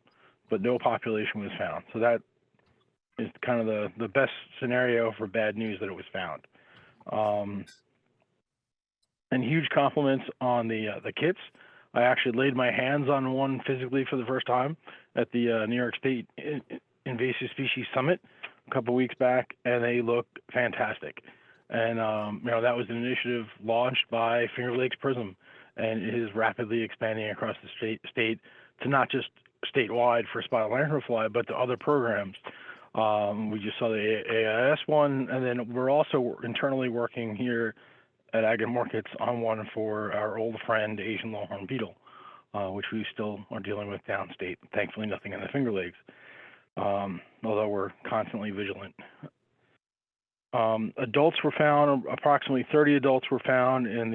but no population was found. So that is kind of the best scenario for bad news, that it was found. And huge compliments on the kits. I actually laid my hands on one physically for the first time at the New York State Invasive Species Summit a couple weeks back, and they look fantastic. And that was an initiative launched by Finger Lakes Prism, and it is rapidly expanding across the state to not just statewide for spotted lanternfly, but to other programs. We just saw the AIS one, and then we're also internally working here at Ag and Markets on one for our old friend, Asian longhorn beetle, which we still are dealing with downstate. Thankfully, nothing in the Finger Lakes, although we're constantly vigilant. Adults were found, approximately 30 adults were found in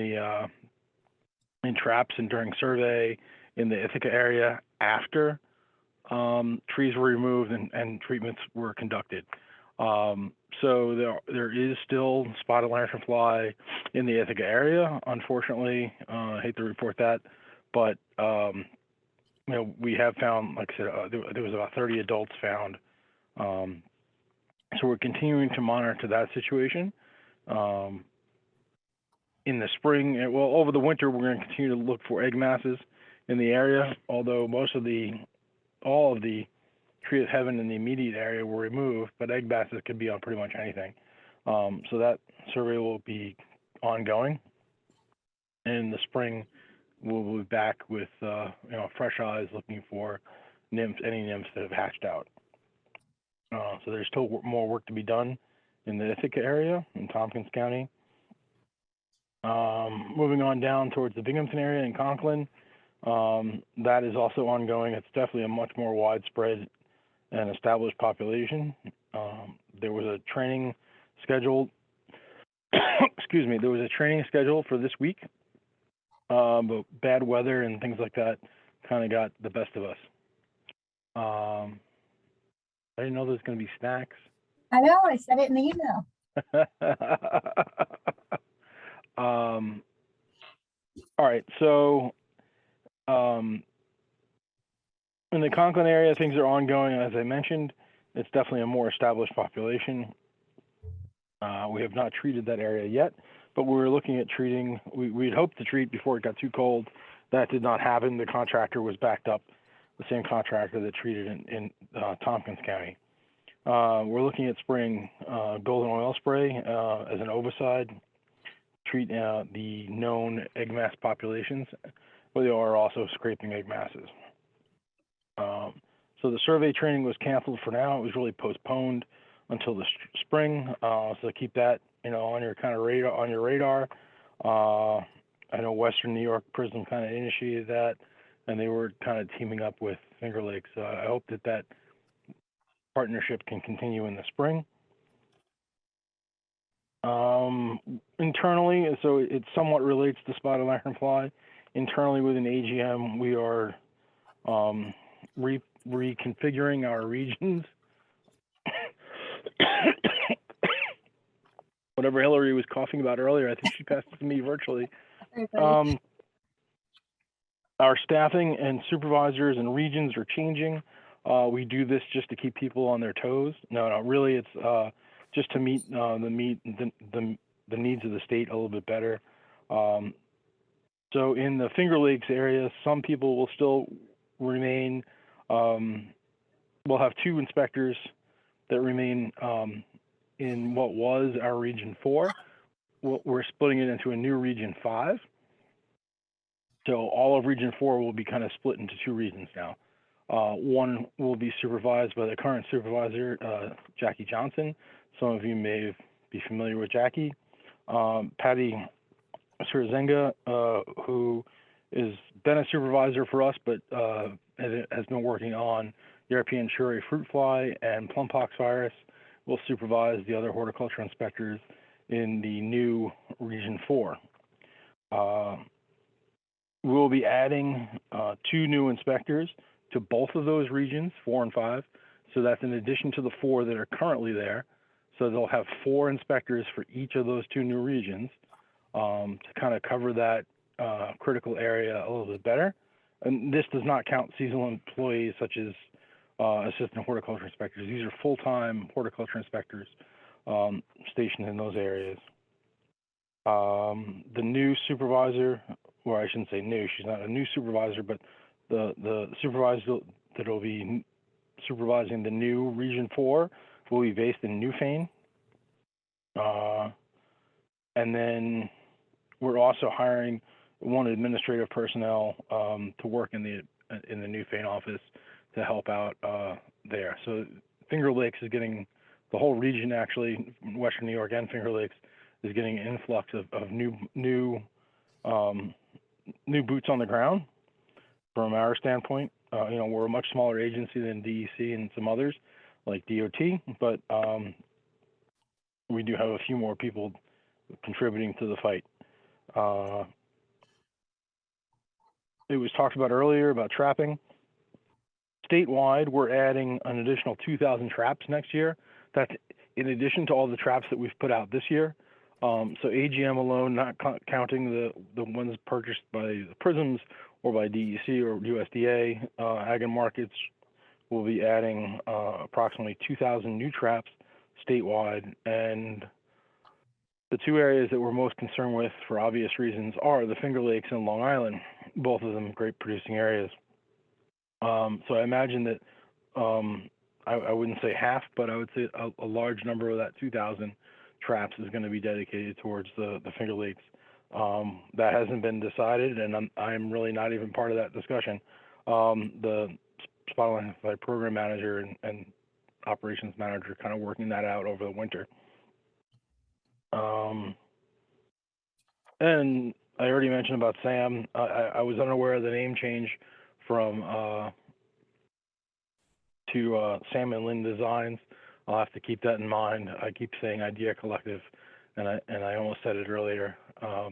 traps and during survey in the Ithaca area after trees were removed and treatments were conducted. So there is still spotted lanternfly in the Ithaca area. Unfortunately, I hate to report that, but we have found, like I said, there was about 30 adults found. So we're continuing to monitor that situation. In the spring, over the winter, we're going to continue to look for egg masses in the area, although all of the tree of heaven in the immediate area were removed, but egg masses could be on pretty much anything. So that survey will be ongoing. And in the spring, we'll be back with fresh eyes looking for any nymphs that have hatched out. So there's still more work to be done in the Ithaca area in Tompkins County. Moving on down towards the Binghamton area in Conklin, that is also ongoing. It's definitely a much more widespread and established population. There was a training scheduled. Excuse me. There was a training scheduled for this week, but bad weather and things like that kind of got the best of us. I didn't know there was going to be snacks. I know, I said it in the email. All right, so in the Conklin area, things are ongoing. As I mentioned, it's definitely a more established population. We have not treated that area yet, but we were looking at treating. We'd hoped to treat before it got too cold. That did not happen. The contractor was backed up, the same contractor that treated in Tompkins County. We're looking at spraying golden oil spray as an ovicide, treat the known egg mass populations, but they are also scraping egg masses. So the survey training was canceled for now. It was really postponed until the spring. So keep that on your kind of radar. I know Western New York Prism kind of initiated that, and they were kind of teaming up with Finger Lakes. I hope that partnership can continue in the spring. Internally, so it somewhat relates to spotted lanternfly. Internally within AGM, we are reconfiguring our regions. Whatever Hillary was coughing about earlier, I think she passed it to me virtually. Our staffing and supervisors and regions are changing. We do this just to keep people on their toes. No, really, it's just to meet the needs of the state a little bit better. So in the Finger Lakes area, some people will still remain, we'll have 2 inspectors that remain in what was our Region 4. We're splitting it into a new Region 5. So all of Region 4 will be kind of split into 2 regions now. One will be supervised by the current supervisor, Jackie Johnson. Some of you may be familiar with Jackie. Patty Sirzenga, who has been a supervisor for us, but has been working on European cherry fruit fly and plum pox virus, will supervise the other horticulture inspectors in the new Region 4. We'll be adding 2 new inspectors to both of those regions, 4 and 5. So that's in addition to the 4 that are currently there. So they'll have 4 inspectors for each of those 2 new regions to kind of cover that critical area a little bit better. And this does not count seasonal employees such as assistant horticulture inspectors. These are full-time horticulture inspectors stationed in those areas. The new supervisor, or I shouldn't say new, she's not a new supervisor, but the supervisor that will be supervising the new Region 4 will be based in Newfane. And then we're also hiring 1 administrative personnel to work in the Newfane office to help out there. So Finger Lakes is getting, the whole region actually, Western New York and Finger Lakes, is getting an influx of new boots on the ground from our standpoint. We're a much smaller agency than DEC and some others like DOT, but we do have a few more people contributing to the fight. It was talked about earlier about trapping. Statewide, we're adding an additional 2,000 traps next year. That's in addition to all the traps that we've put out this year. So AGM alone, not counting the ones purchased by the prisms or by DEC or USDA, Ag and Markets will be adding approximately 2,000 new traps statewide. And the 2 areas that we're most concerned with for obvious reasons are the Finger Lakes and Long Island, both of them great producing areas. So I imagine that I wouldn't say half, but I would say a large number of that 2,000 traps is going to be dedicated towards the Finger Lakes. That hasn't been decided, and I'm really not even part of that discussion. The Spotlight Lanternfly program manager and operations manager kind of working that out over the winter. And I already mentioned about Sam. I was unaware of the name change from to Sam and Lynn Designs. I'll have to keep that in mind. I keep saying Idea Collective, and I almost said it earlier. I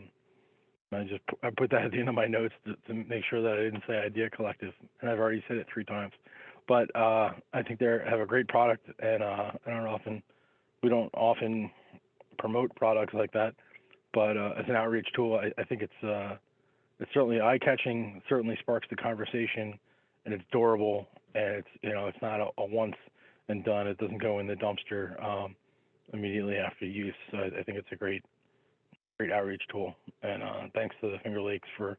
put that at the end of my notes to make sure that I didn't say Idea Collective, and I've already said it 3 times. But I think they have a great product, and we don't often promote products like that. But as an outreach tool, I think it's certainly eye-catching, certainly sparks the conversation, and it's durable, and it's not a once and done. It doesn't go in the dumpster immediately after use. So I think it's a great outreach tool. And thanks to the Finger Lakes for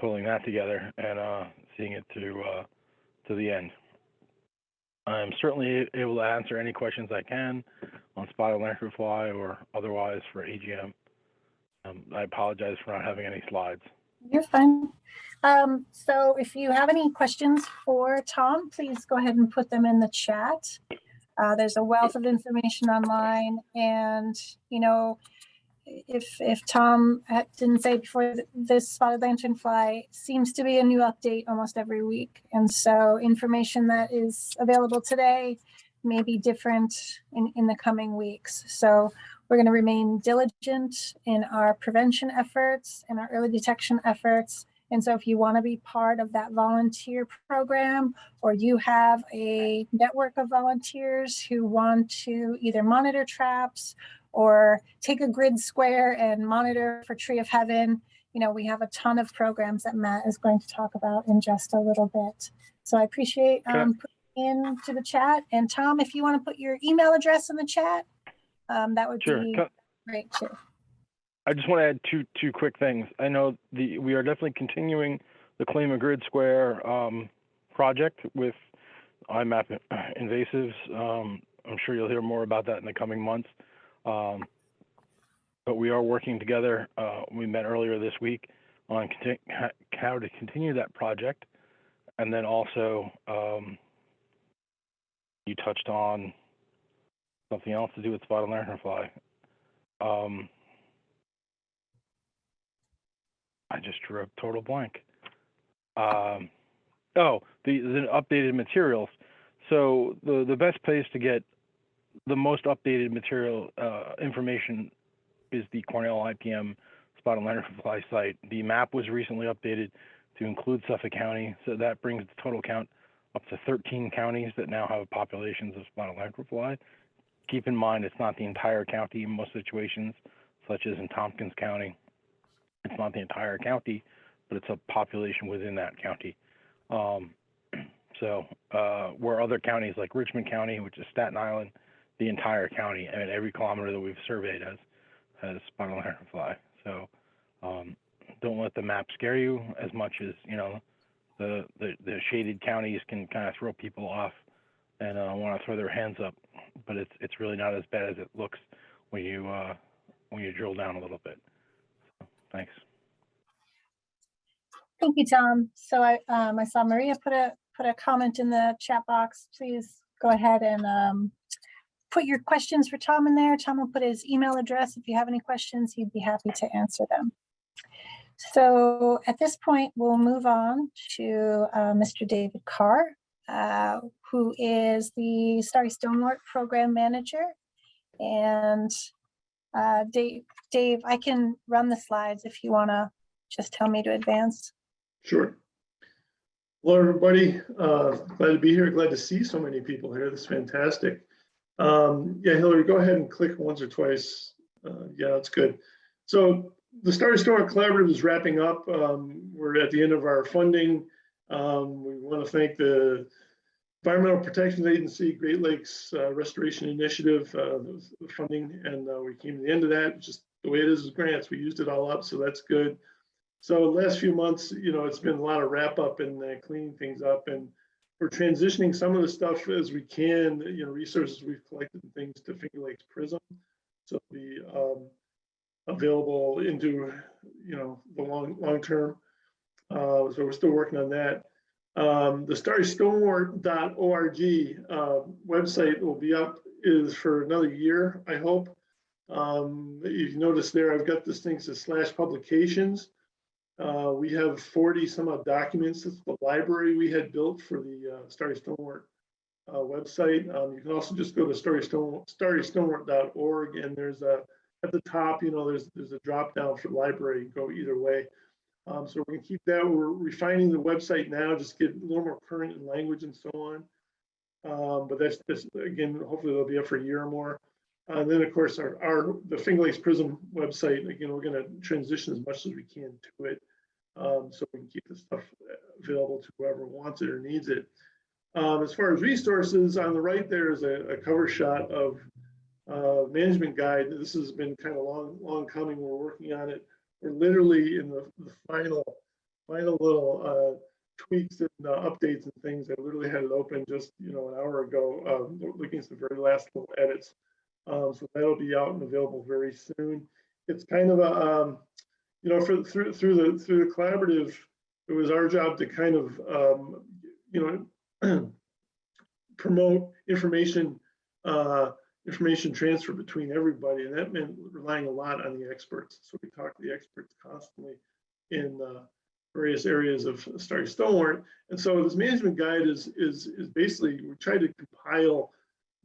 pulling that together and seeing it to the end. I'm certainly able to answer any questions I can on Spotted Lanternfly or otherwise for AGM. I apologize for not having any slides. You're fine. So if you have any questions for Tom, please go ahead and put them in the chat. There's a wealth of information online, and if Tom didn't say before, this Spotted Lanternfly seems to be a new update almost every week, and so information that is available today may be different in the coming weeks. So we're going to remain diligent in our prevention efforts and our early detection efforts. And so if you want to be part of that volunteer program, or you have a network of volunteers who want to either monitor traps or take a grid square and monitor for Tree of Heaven, we have a ton of programs that Matt is going to talk about in just a little bit. So I appreciate putting into the chat. And Tom, if you want to put your email address in the chat, that would be great too. I just want to add two quick things. I know we are definitely continuing the Claim a Grid Square project with IMAP invasives. I'm sure you'll hear more about that in the coming months. But we are working together. We met earlier this week on how to continue that project. And then also, you touched on something else to do with spotted lanternfly. I just drew a total blank. The updated materials. So the best place to get the most updated material information is the Cornell IPM spotted lanternfly site. The map was recently updated to include Suffolk County, so that brings the total count up to 13 counties that now have populations of spotted lanternfly. Keep in mind, it's not the entire county in most situations, such as in Tompkins County. It's not the entire county, but it's a population within that county. Where other counties like Richmond County, which is Staten Island, the entire county, and every kilometer that we've surveyed has spotted lanternfly. So don't let the map scare you as much as, you know, the shaded counties can kind of throw people off and want to throw their hands up, but it's really not as bad as it looks when you drill down a little bit. So, thanks. Thank you, Tom. So I saw Maria put a comment in the chat box. Please go ahead and put your questions for Tom in there. Tom will put his email address. If you have any questions, he'd be happy to answer them. So at this point, we'll move on to Mr. David Carr, who is the Starry Stonewort Program Manager. And Dave, I can run the slides if you want to just tell me to advance. Sure. Hello, everybody. Glad to be here. Glad to see so many people here. This is fantastic. Yeah, Hillary, go ahead and click once or twice. Yeah, that's good. So the Starry Stonewort Collaborative is wrapping up. We're at the end of our funding. We want to thank the Environmental Protection Agency, Great Lakes Restoration Initiative, the funding, and we came to the end of that. Just the way it is with grants, we used it all up, so that's good. So the last few months, you know, it's been a lot of wrap up and cleaning things up, and we're transitioning some of the stuff as we can, you know, resources we've collected and things to Finger Lakes Prism, so it'll be available into, you know, the long term. So we're still working on that. The starrystonewort.org website will be up is for another year, I hope. If you notice there, I've got this thing that says /publications. We have 40 some odd documents. It's the library we had built for the Starry Stonewort website. You can also just go to starrystonewort.org, and there's at the top, you know, there's a drop down for library. Go either way. So we're going to keep that. We're refining the website now, just get a little more current in language and so on. But that's again, hopefully it'll be up for a year or more. And then of course the Finger Lakes Prism website, again, we're going to transition as much as we can to it, so we can keep the stuff available to whoever wants it or needs it. As far as resources, on the right there is a cover shot of management guide. This has been kind of long coming. We're working on it. We're literally in the final little tweaks and updates and things. I literally had it open just, you know, an hour ago, looking at the very last little edits. So that'll be out and available very soon. It's kind of a, you know, through the collaborative, it was our job to kind of, you know, promote information transfer between everybody, and that meant relying a lot on the experts. So we talk to the experts constantly in various areas of Starry Stonewort. And so this management guide is basically, we try to compile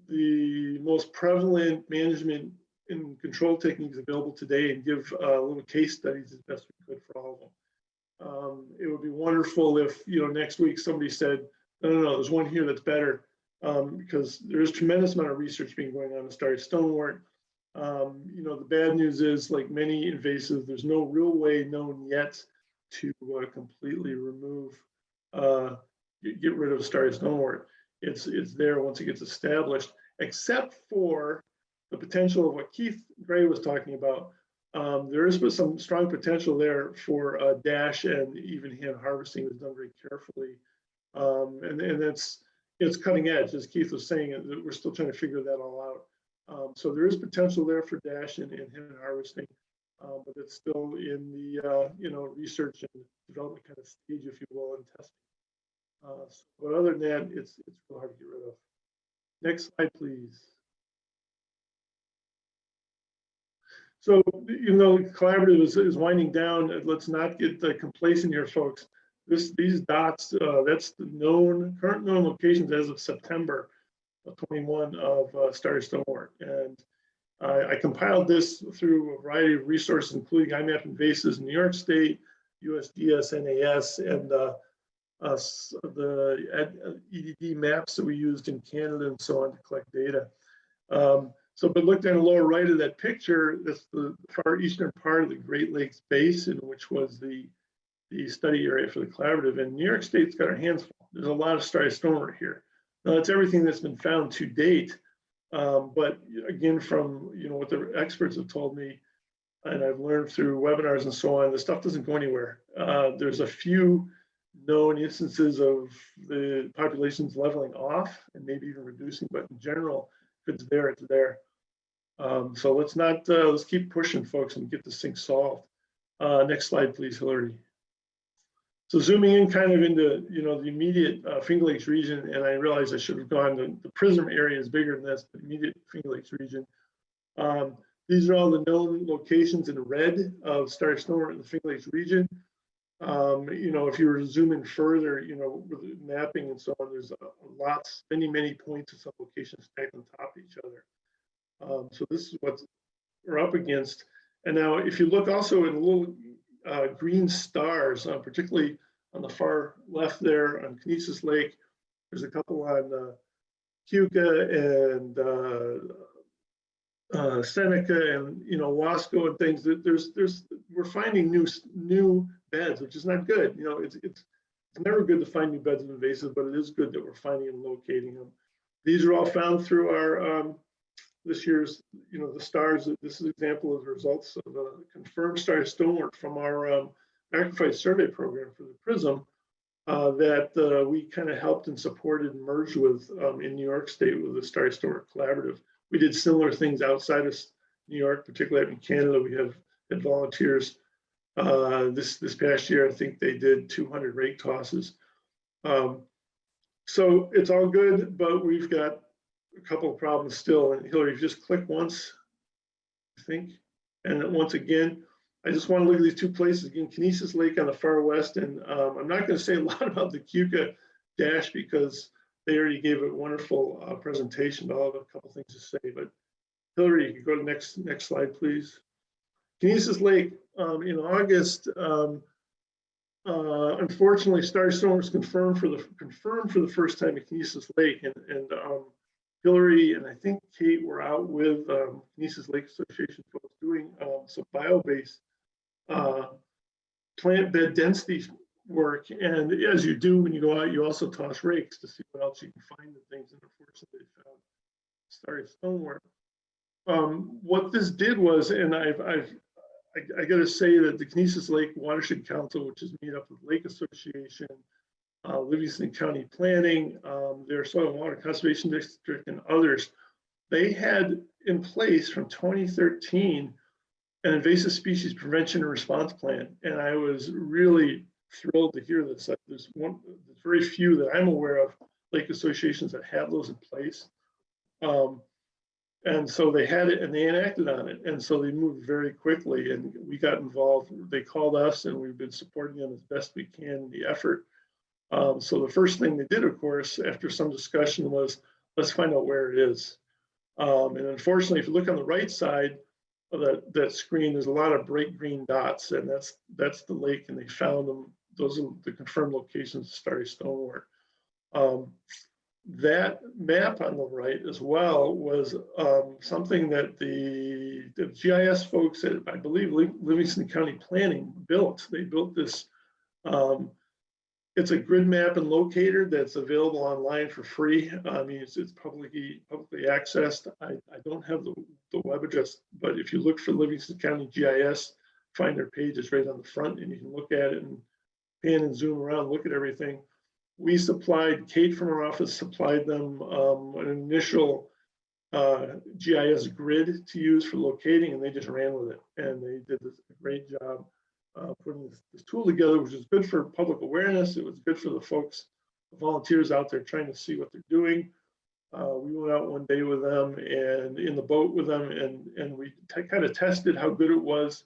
the most prevalent management and control techniques available today and give little case studies as best we could for all of them. It would be wonderful if, you know, next week somebody said, no, there's one here that's better. Because there's a tremendous amount of research being going on in Starry Stonewort. You know, the bad news is, like many invasives, there's no real way known yet to completely remove, get rid of Starry Stonewort. It's there once it gets established, except for the potential of what Keith Gray was talking about. There is some strong potential there for dash and even hand harvesting was done very carefully And it's cutting edge, as Keith was saying, and we're still trying to figure that all out. So there is potential there for DASH and hidden harvesting, but it's still in the research and development kind of stage, if you will, and testing. But other than that, it's real hard to get rid of. Next slide, please. So, collaborative is winding down. Let's not get complacent here, folks. These dots, that's the current known locations as of September of 21 of starry stonewort. And I compiled this through a variety of resources, including IMAP Invasives in New York State, USDS, NAS, and the EDD maps that we used in Canada and so on to collect data. But look down the lower right of that picture, that's the far eastern part of the Great Lakes Basin, which was the study area for the collaborative. And New York State's got our hands full. There's a lot of starry stonewort here. Now, that's everything that's been found to date. But again, from what the experts have told me, and I've learned through webinars and so on, the stuff doesn't go anywhere. There's a few known instances of the populations leveling off and maybe even reducing, but in general, if it's there, it's there. So let's keep pushing, folks, and get this thing solved. Next slide, please, Hillary. So zooming in kind of into the immediate Finger Lakes region, and I realized I should have gone, the Prism area is bigger than this, the immediate Finger Lakes region. These are all the known locations in red of starry stonewort in the Finger Lakes region. If you were to zoom in further, with the mapping and so on, there's many points of some locations stacked on top of each other. So this is what we're up against. And now if you look also at the little green stars, particularly on the far left there on Kinesis Lake, there's a couple on Kuka and Seneca and Wasco and things. We're finding new beds, which is not good. It's never good to find new beds of invasive, but it is good that we're finding and locating them. These are all found through our this year's, the stars. This is an example of the results of a confirmed starry stonewort from our Macrophage survey program for the Prism that we kind of helped and supported and merged with in New York State with the Starry Stonewort Collaborative. We did similar things outside of New York, particularly in Canada. We had volunteers. This past year, I think they did 200 rake tosses. So it's all good, but we've got a couple of problems still. And Hillary, just click once, I think. And then once again, I just want to look at these two places again, Kinesis Lake on the far west. And I'm not going to say a lot about the Kuka dash because they already gave a wonderful presentation. I'll have a couple things to say, but Hillary, you can go to the next slide, please. Kinesis Lake in August, unfortunately, starry stonewort was confirmed for the first time at Kinesis Lake, and Hillary and I think Kate were out with Kinesis Lake Association folks doing some bio-based plant bed density work. And as you do when you go out, you also toss rakes to see what else you can find and things. And unfortunately, they found starry stonewort. What this did was, and I got to say that the Kinesis Lake Watershed Council, which is made up of Lake Association, Livingston County Planning, their Soil and Water Conservation District, and others, they had in place from 2013 an invasive species prevention and response plan. And I was really thrilled to hear this. There's very few that I'm aware of lake associations that have those in place. And so they had it and they enacted on it. And so they moved very quickly and we got involved. They called us and we've been supporting them as best we can in the effort. So the first thing they did, of course, after some discussion was, let's find out where it is. And unfortunately, if you look on the right side of that screen, there's a lot of bright green dots, and that's the lake, and they found them. Those are the confirmed locations of starry stonewort. That map on the right as well was something that the GIS folks at, I believe, Livingston County Planning built. They built this. It's a grid map and locator that's available online for free. I mean, it's publicly accessed. I don't have the web address, but if you look for Livingston County GIS, find their page. It's right on the front, and you can look at it and pan and zoom around, look at everything. we supplied, Kate from our office supplied them an initial GIS grid to use for locating, and they just ran with it. And they did a great job putting this tool together, which is good for public awareness. It was good for the folks, the volunteers out there trying to see what they're doing. We went out one day with them and in the boat with them, and we kind of tested how good it was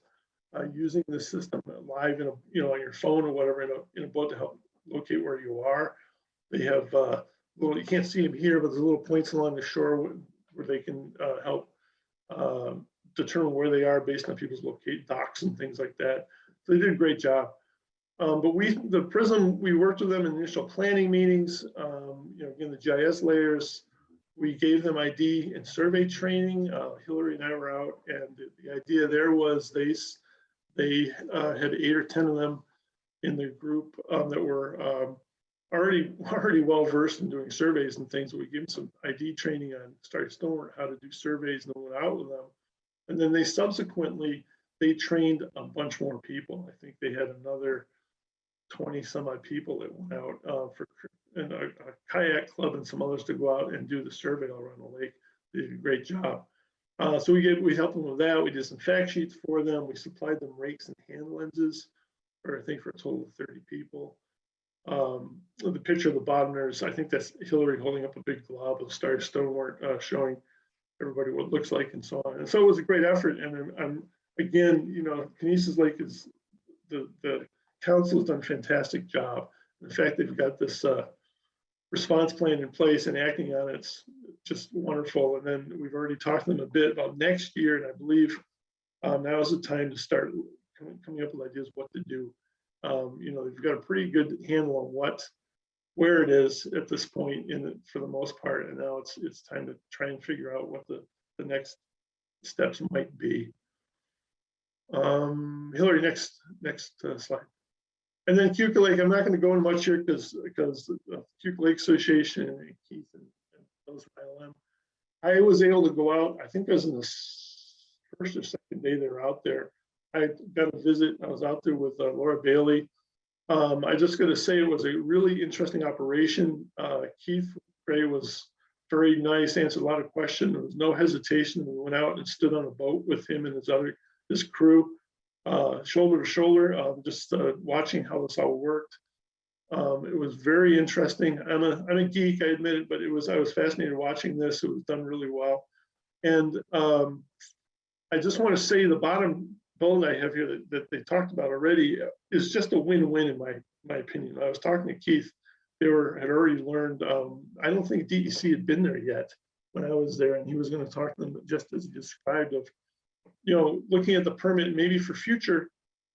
using the system live in a, on your phone or whatever in a boat to help locate where you are. They have well, you can't see them here, but there's little points along the shore where they can help determine where they are based on people's locate docks and things like that. So they did a great job. But the PRISM, we worked with them in initial planning meetings. Again, the GIS layers, we gave them ID and survey training. Hillary and I were out, and the idea there was they had 8 or 10 of them in their group that were already well versed in doing surveys and things. We gave them some ID training on Starry Stonewort, how to do surveys, and then went out with them. And then they subsequently trained a bunch more people. I think they had another 20 some odd people that went out for a kayak club and some others to go out and do the survey all around the lake. They did a great job. So we helped them with that. We did some fact sheets for them. We supplied them rakes and hand lenses for, I think, for a total of 30 people. The picture at the bottom there is, I think that's Hillary holding up a big glob of Starry Stonewort, showing everybody what it looks like and so on. And so it was a great effort. And again, Kinesis Lake is the council has done a fantastic job. In fact, they've got this response plan in place and acting on it's just wonderful. And then we've already talked to them a bit about next year, and I believe now is the time to start coming up with ideas what to do. They've got a pretty good handle on where it is at this point for the most part, and now it's time to try and figure out what the next steps might be. Hillary, next slide. And then Kuka Lake, I'm not going to go into much here because the Kuka Lake Association and Keith and those ILM. I was able to go out, I think it was in the first or second day they were out there. I got a visit, I was out there with Laura Bailey. I just got to say it was a really interesting operation. Keith Gray was very nice, answered a lot of questions. There was no hesitation. We went out and stood on a boat with him and his crew. Shoulder to shoulder, just watching how this all worked. It was very interesting. I'm a geek, I admit it, but I was fascinated watching this. It was done really well. And I just want to say the bottom bullet I have here that they talked about already is just a win-win in my opinion. I was talking to Keith. They had already learned. I don't think DEC had been there yet when I was there, and he was going to talk to them just as he described of, looking at the permit maybe for future,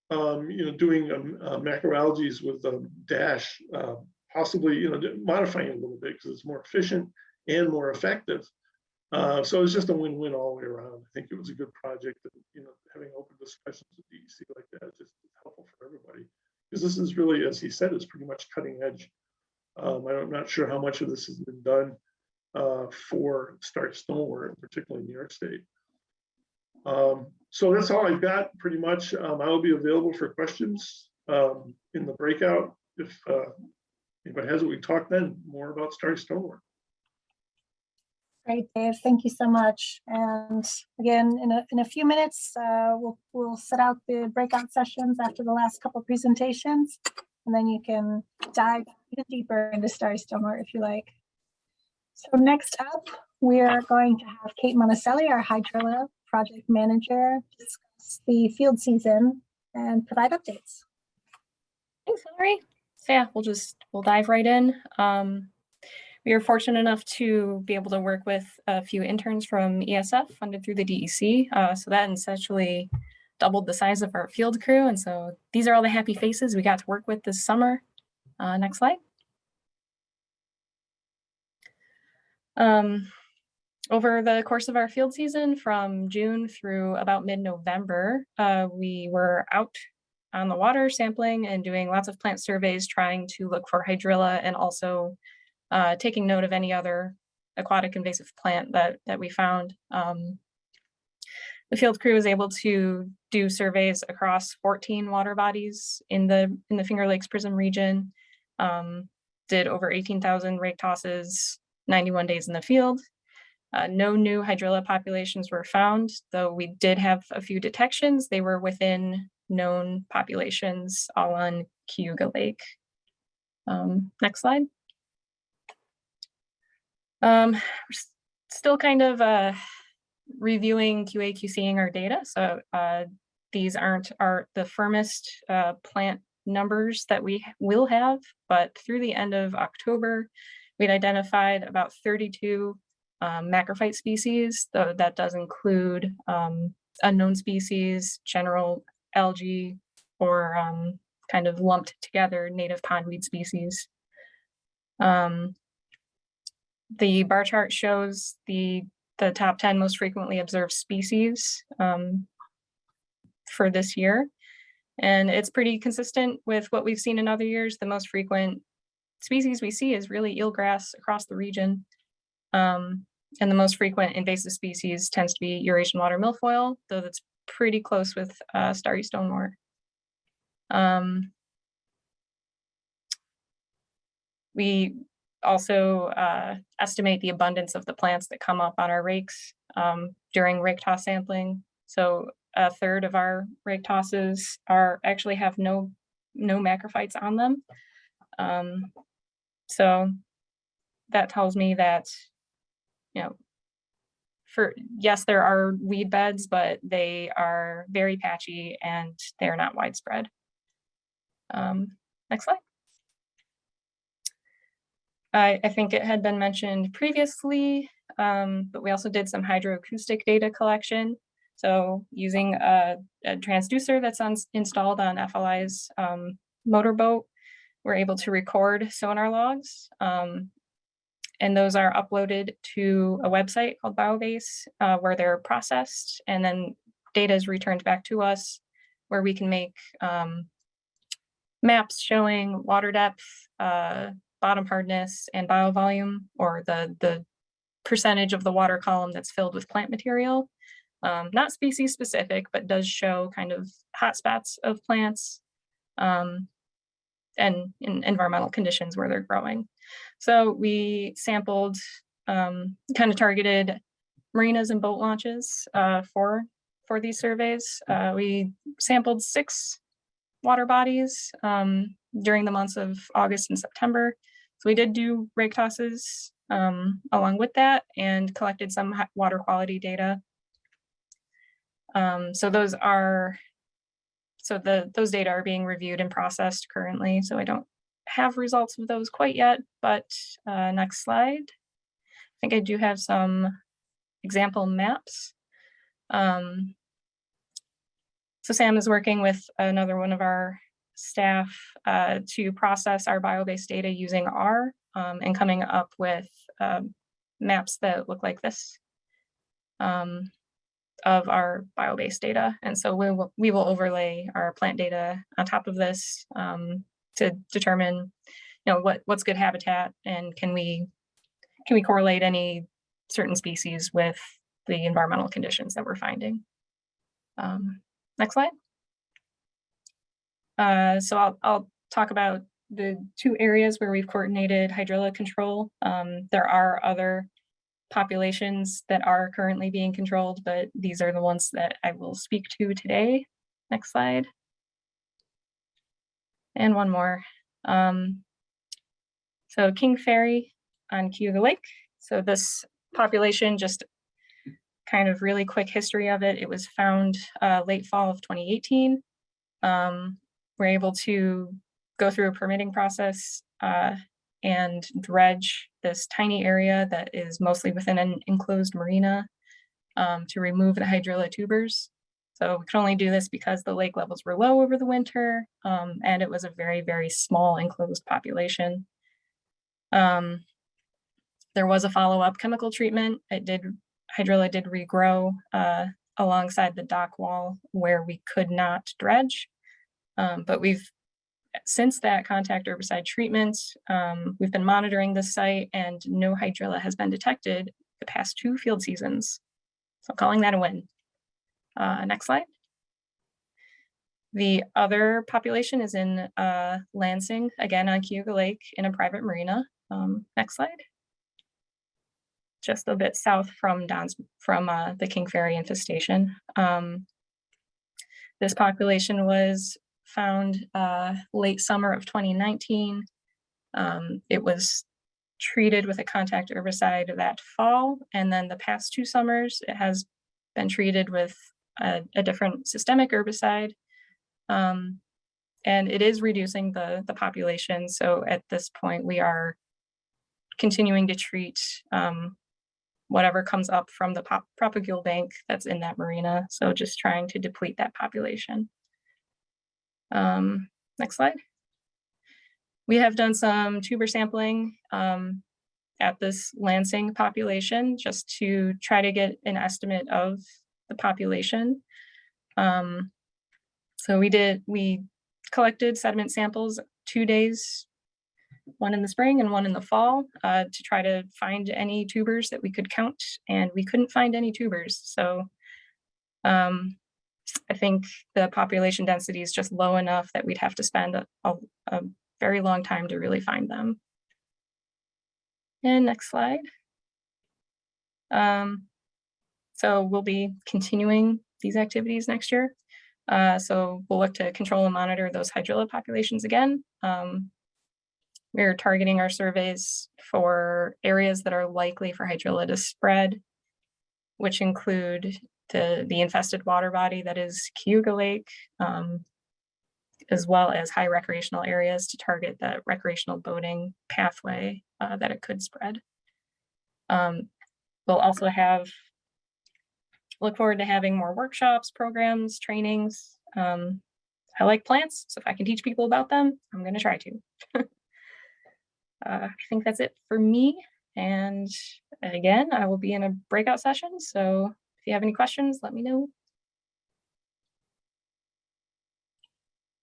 doing macroalgaes with dash, possibly, modifying it a little bit because it's more efficient and more effective. So it's just a win-win all the way around. I think it was a good project, and having open discussions with DEC like that is just helpful for everybody, because this is really, as he said, is pretty much cutting edge. I'm not sure how much of this has been done for Starry Stonewort, particularly in New York State. So that's all I've got pretty much. I will be available for questions in the breakout. If anybody has it, we can talk then more about Starry Stonewort. Great, Dave. Thank you so much. And again, in a few minutes, we'll set out the breakout sessions after the last couple presentations, and then you can dive even deeper into Starry Stonewort if you like. So next up, we are going to have Kate Monticelli, our Hydrilla project manager, discuss the field season and provide updates. Thanks, Hillary. So yeah, we'll dive right in. We are fortunate enough to be able to work with a few interns from ESF funded through the DEC. So that essentially doubled the size of our field crew. And so these are all the happy faces we got to work with this summer. Next slide. Over the course of our field season from June through about mid-November, we were out on the water sampling and doing lots of plant surveys, trying to look for hydrilla and also taking note of any other aquatic invasive plant that we found. The field crew was able to do surveys across 14 water bodies in the Finger Lakes PRISM region. did over 18,000 rake tosses, 91 days in the field. No new hydrilla populations were found, though we did have a few detections. They were within known populations, all on Cayuga Lake. Next slide. We're still kind of reviewing QA/QCing our data. So these aren't the firmest plant numbers that we will have, but through the end of October, we'd identified about 32 macrophyte species, though that does include unknown species, general algae, or kind of lumped together native pondweed species. The bar chart shows the top 10 most frequently observed species for this year. And it's pretty consistent with what we've seen in other years. The most frequent species we see is really eelgrass across the region. And the most frequent invasive species tends to be Eurasian water milfoil, though that's pretty close with starry stonewort. We also estimate the abundance of the plants that come up on our rakes during rake toss sampling. So a third of our rake tosses actually have no macrophytes on them. So that tells me that, you know, yes, there are weed beds, but they are very patchy and they're not widespread. Next slide. I think it had been mentioned previously, but we also did some hydroacoustic data collection. So using a transducer that's installed on FLI's motorboat, we're able to record sonar logs. And those are uploaded to a website called Biomass, where they're processed, and then data is returned back to us, where we can make maps showing water depth, bottom hardness, and biovolume, or the percentage of the water column that's filled with plant material. Not species specific, but does show kind of hotspots of plants and in environmental conditions where they're growing. So we sampled, kind of targeted marinas and boat launches for these surveys. We sampled 6 water bodies during the months of August and September. So we did do rake tosses along with that and collected some water quality data. So those data are being reviewed and processed currently. So I don't have results of those quite yet, but next slide. I think I do have some example maps. So Sam is working with another one of our staff to process our bio-based data using R and coming up with maps that look like this of our bio-based data. And so we will overlay our plant data on top of this to determine, you know, what's good habitat, and can we correlate any certain species with the environmental conditions that we're finding. Next slide. So I'll talk about the 2 areas where we've coordinated hydrilla control. There are other populations that are currently being controlled, but these are the ones that I will speak to today. Next slide. And one more. So King Ferry on Cayuga Lake. So this population, just kind of really quick history of it. It was found late fall of 2018. We're able to go through a permitting process and dredge this tiny area that is mostly within an enclosed marina to remove the hydrilla tubers. So we could only do this because the lake levels were low over the winter, and it was a very, very small enclosed population. There was a follow-up chemical treatment. Hydrilla did regrow alongside the dock wall where we could not dredge. But since that contact herbicide treatment, we've been monitoring the site, and no hydrilla has been detected the past 2 field seasons. So calling that a win. Next slide. The other population is in Lansing, again on Kuka Lake in a private marina. Next slide. Just a bit south from the King Ferry infestation. This population was found late summer of 2019. It was treated with a contact herbicide that fall, and then the past 2 summers it has been treated with a different systemic herbicide. And it is reducing the population. So at this point, we are continuing to treat whatever comes up from the propagule bank that's in that marina. So just trying to deplete that population. Next slide. We have done some tuber sampling at this Lansing population just to try to get an estimate of the population. So we collected sediment samples 2 days, one in the spring and one in the fall, to try to find any tubers that we could count, and we couldn't find any tubers. So I think the population density is just low enough that we'd have to spend a very long time to really find them. And next slide. So we'll be continuing these activities next year. So we'll look to control and monitor those hydrilla populations again. We're targeting our surveys for areas that are likely for hydrilla to spread, which include the infested water body that is Kuka Lake, as well as high recreational areas to target the recreational boating pathway that it could spread. We'll also look forward to having more workshops, programs, trainings. I like plants, so if I can teach people about them, I'm going to try to. I think that's it for me. And again, I will be in a breakout session. So if you have any questions, let me know.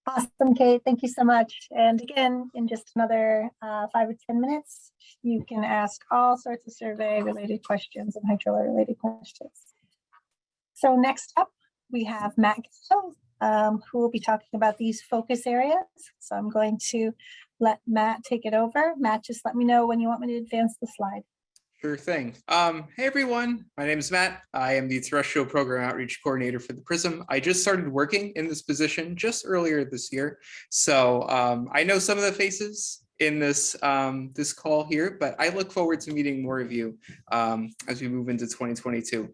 Awesome, Kate. Thank you so much. And again, in just another 5 or 10 minutes, you can ask all sorts of survey-related questions and hydrilla-related questions. So next up, we have Matt Gatto, who will be talking about these focus areas. So I'm going to let Matt take it over. Matt, just let me know when you want me to advance the slide. Sure thing. Hey everyone, my name is Matt. I am the Terrestrial Program Outreach Coordinator for the PRISM. I just started working in this position just earlier this year. So I know some of the faces in this this call here, but I look forward to meeting more of you as we move into 2022.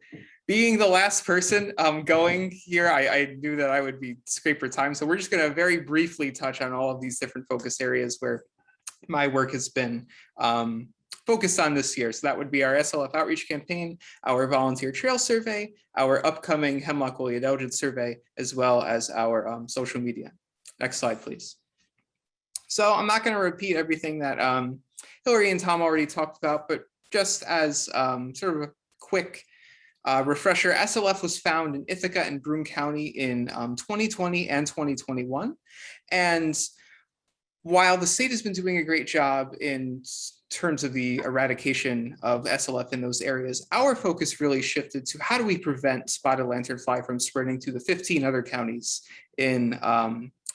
Being the last person going here, I knew that I would be scraped for time. So we're just going to very briefly touch on all of these different focus areas where my work has been focused on this year. So that would be our SLF outreach campaign, our volunteer trail survey, our upcoming Hemlock Oleodelgid survey, as well as our social media. Next slide, please. So I'm not going to repeat everything that Hillary and Tom already talked about, but just as sort of a quick refresher, SLF was found in Ithaca and Broome County in 2020 and 2021. And while the state has been doing a great job in terms of the eradication of SLF in those areas, our focus really shifted to how do we prevent spotted lanternfly from spreading to the 15 other counties in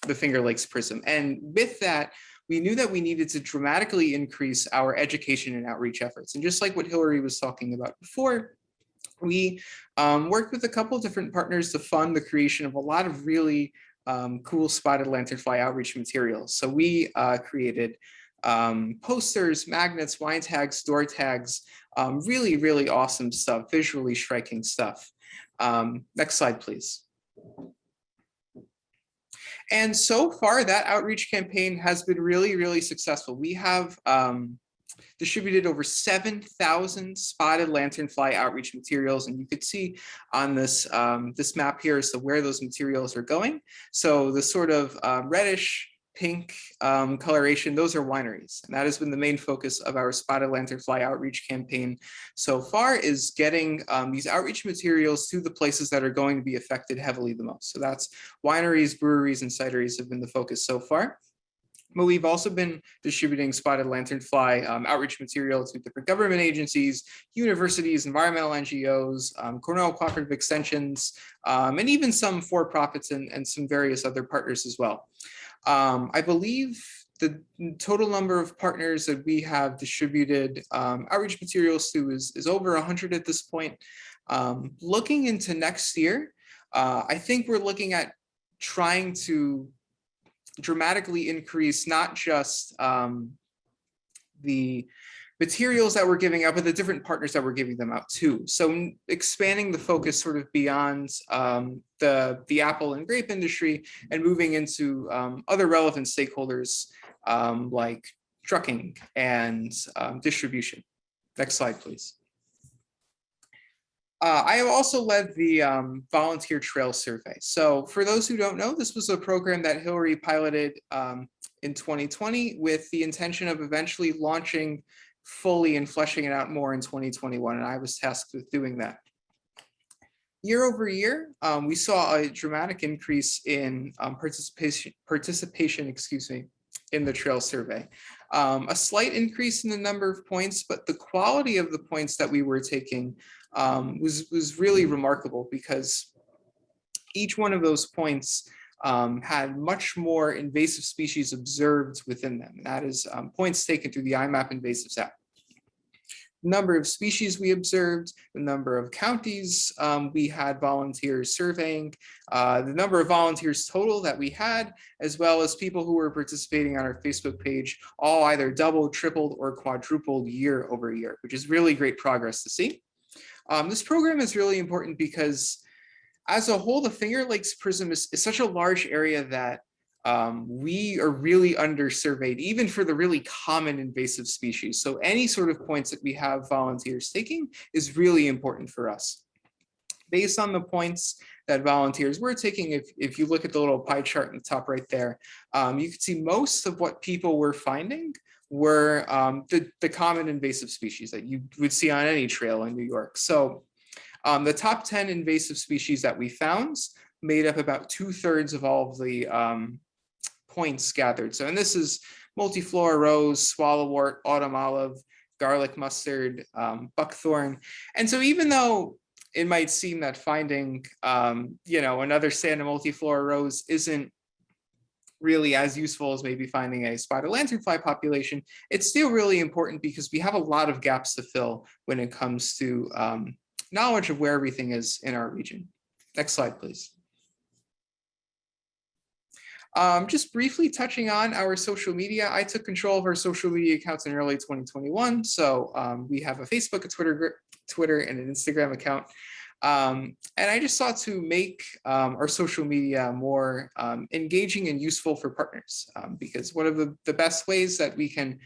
the Finger Lakes PRISM. And with that, we knew that we needed to dramatically increase our education and outreach efforts. And just like what Hillary was talking about before, we worked with a couple of different partners to fund the creation of a lot of really cool spotted lanternfly outreach materials. So we created posters, magnets, wine tags, door tags, really, really awesome stuff, visually striking stuff. Next slide, please. And so far, that outreach campaign has been really, really successful. We have distributed over 7,000 spotted lanternfly outreach materials, and you could see on this this map here as to where those materials are going. So the sort of reddish pink coloration, those are wineries, and that has been the main focus of our spotted lanternfly outreach campaign so far, is getting these outreach materials to the places that are going to be affected heavily the most. So that's wineries, breweries, and cideries have been the focus so far. But we've also been distributing spotted lanternfly outreach material to different government agencies, universities, environmental NGOs, Cornell Cooperative Extensions, and even some for-profits and some various other partners as well. I believe the total number of partners that we have distributed outreach materials to is over 100 at this point. Looking into next year, I think we're looking at trying to dramatically increase not just the materials that we're giving out, but the different partners that we're giving them out to. So expanding the focus sort of beyond the apple and grape industry and moving into other relevant stakeholders like trucking and distribution. Next slide, please. I have also led the volunteer trail survey. So for those who don't know, this was a program that Hillary piloted in 2020 with the intention of eventually launching fully and fleshing it out more in 2021. And I was tasked with doing that. Year over year, we saw a dramatic increase in participation, excuse me, in the trail survey. A slight increase in the number of points, but the quality of the points that we were taking was really remarkable, because each one of those points had much more invasive species observed within them. That is points taken through the IMAP Invasives app. Number of species we observed, the number of counties we had volunteers surveying, the number of volunteers total that we had, as well as people who were participating on our Facebook page, all either doubled, tripled, or quadrupled year over year, which is really great progress to see. This program is really important because as a whole, the Finger Lakes Prism is such a large area that we are really undersurveyed, even for the really common invasive species. So any sort of points that we have volunteers taking is really important for us. Based on the points that volunteers were taking, if you look at the little pie chart in the top right there, you can see most of what people were finding were the common invasive species that you would see on any trail in New York. So the top 10 invasive species that we found made up about 2/3 of all of the points gathered. So, and this is multiflora rose, swallowwort, autumn olive, garlic mustard, buckthorn. And so even though it might seem that finding, another stand of multiflora rose isn't really as useful as maybe finding a spotted lanternfly population, it's still really important because we have a lot of gaps to fill when it comes to knowledge of where everything is in our region. Next slide, please. Just briefly touching on our social media, I took control of our social media accounts in early 2021. So we have a Facebook, a Twitter, and an Instagram account. And I just sought to make our social media more engaging and useful for partners, because one of the best ways that we can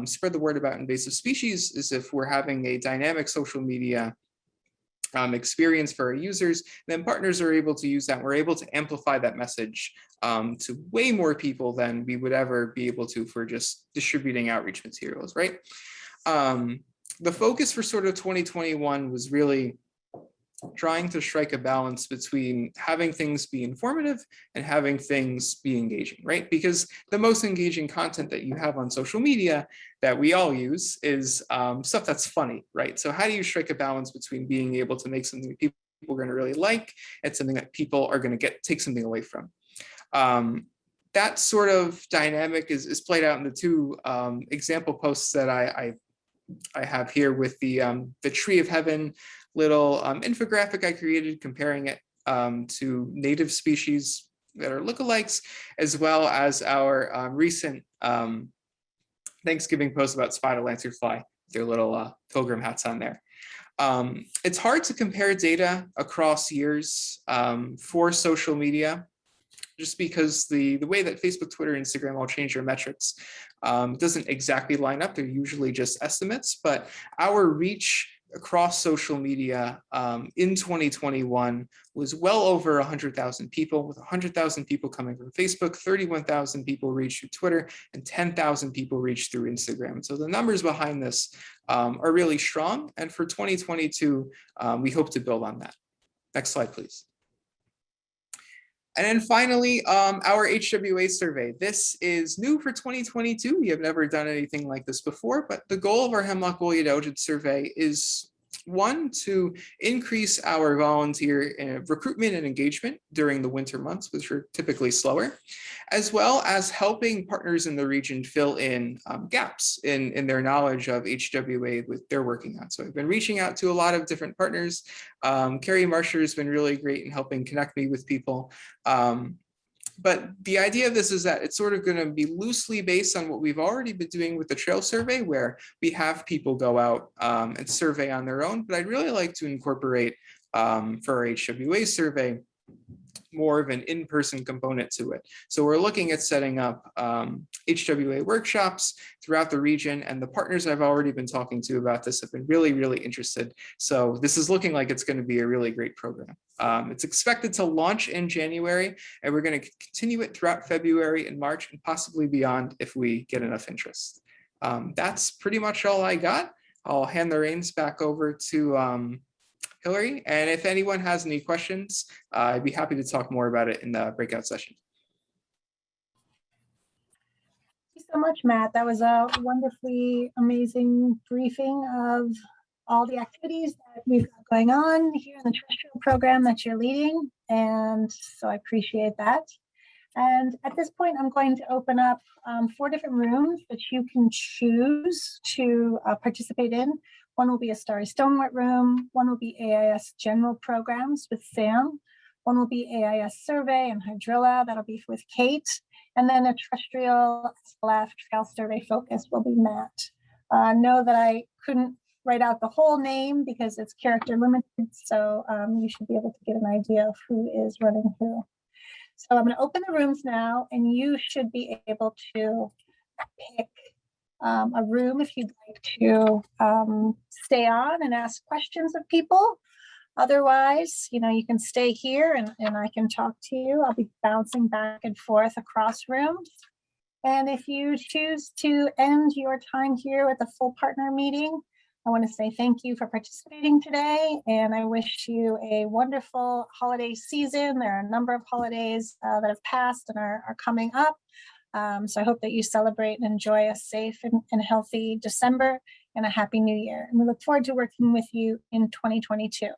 spread the word about invasive species is if we're having a dynamic social media experience for our users, then partners are able to use that. We're able to amplify that message to way more people than we would ever be able to for just distributing outreach materials, right? The focus for sort of 2021 was really trying to strike a balance between having things be informative and having things be engaging, right? Because the most engaging content that you have on social media that we all use is stuff that's funny, right? So how do you strike a balance between being able to make something that people are going to really like and something that people are going to take something away from? That sort of dynamic is played out in the two example posts that I have here with the Tree of Heaven little infographic I created comparing it to native species that are lookalikes, as well as our recent Thanksgiving post about spotted lanternfly, their little pilgrim hats on there. It's hard to compare data across years for social media, just because the way that Facebook, Twitter, Instagram all change their metrics doesn't exactly line up. They're usually just estimates, but our reach across social media in 2021 was well over 100,000 people, with 100,000 people coming from Facebook, 31,000 people reached through Twitter, and 10,000 people reached through Instagram. So the numbers behind this are really strong. And for 2022, we hope to build on that. Next slide, please. And then finally, our HWA survey. This is new for 2022. We have never done anything like this before, but the goal of our Hemlock woolly algid survey is one, to increase our volunteer recruitment and engagement during the winter months, which are typically slower, as well as helping partners in the region fill in gaps in their knowledge of HWA with they're working on. So I've been reaching out to a lot of different partners. Carrie Marsher has been really great in helping connect me with people. But the idea of this is that it's sort of going to be loosely based on what we've already been doing with the trail survey, where we have people go out and survey on their own. But I'd really like to incorporate for our HWA survey more of an in-person component to it. So we're looking at setting up HWA workshops throughout the region, and the partners I've already been talking to about this have been really, really interested. So this is looking like it's going to be a really great program. It's expected to launch in January, and we're going to continue it throughout February and March and possibly beyond if we get enough interest. That's pretty much all I got. I'll hand the reins back over to Hillary, and if anyone has any questions, I'd be happy to talk more about it in the breakout session. Thank you so much, Matt. That was a wonderfully amazing briefing of all the activities that we've got going on here in the terrestrial program that you're leading, and so I appreciate that. And at this point, I'm going to open up 4 different rooms that you can choose to participate in. One will be a Starry Stonewort room, one will be AIS general programs with Sam, one will be AIS survey and hydrilla, that'll be with Kate, and then a terrestrial SLF trail survey focus will be Matt. Know that I couldn't write out the whole name because it's character limited, so you should be able to get an idea of who is running who. So I'm going to open the rooms now, and you should be able to pick a room if you'd like to stay on and ask questions of people. Otherwise, you know, you can stay here and I can talk to you. I'll be bouncing back and forth across rooms. And if you choose to end your time here at the full partner meeting, I want to say thank you for participating today, and I wish you a wonderful holiday season. There are a number of holidays that have passed and are coming up. So I hope that you celebrate and enjoy a safe and healthy December and a happy new year. And we look forward to working with you in 2022.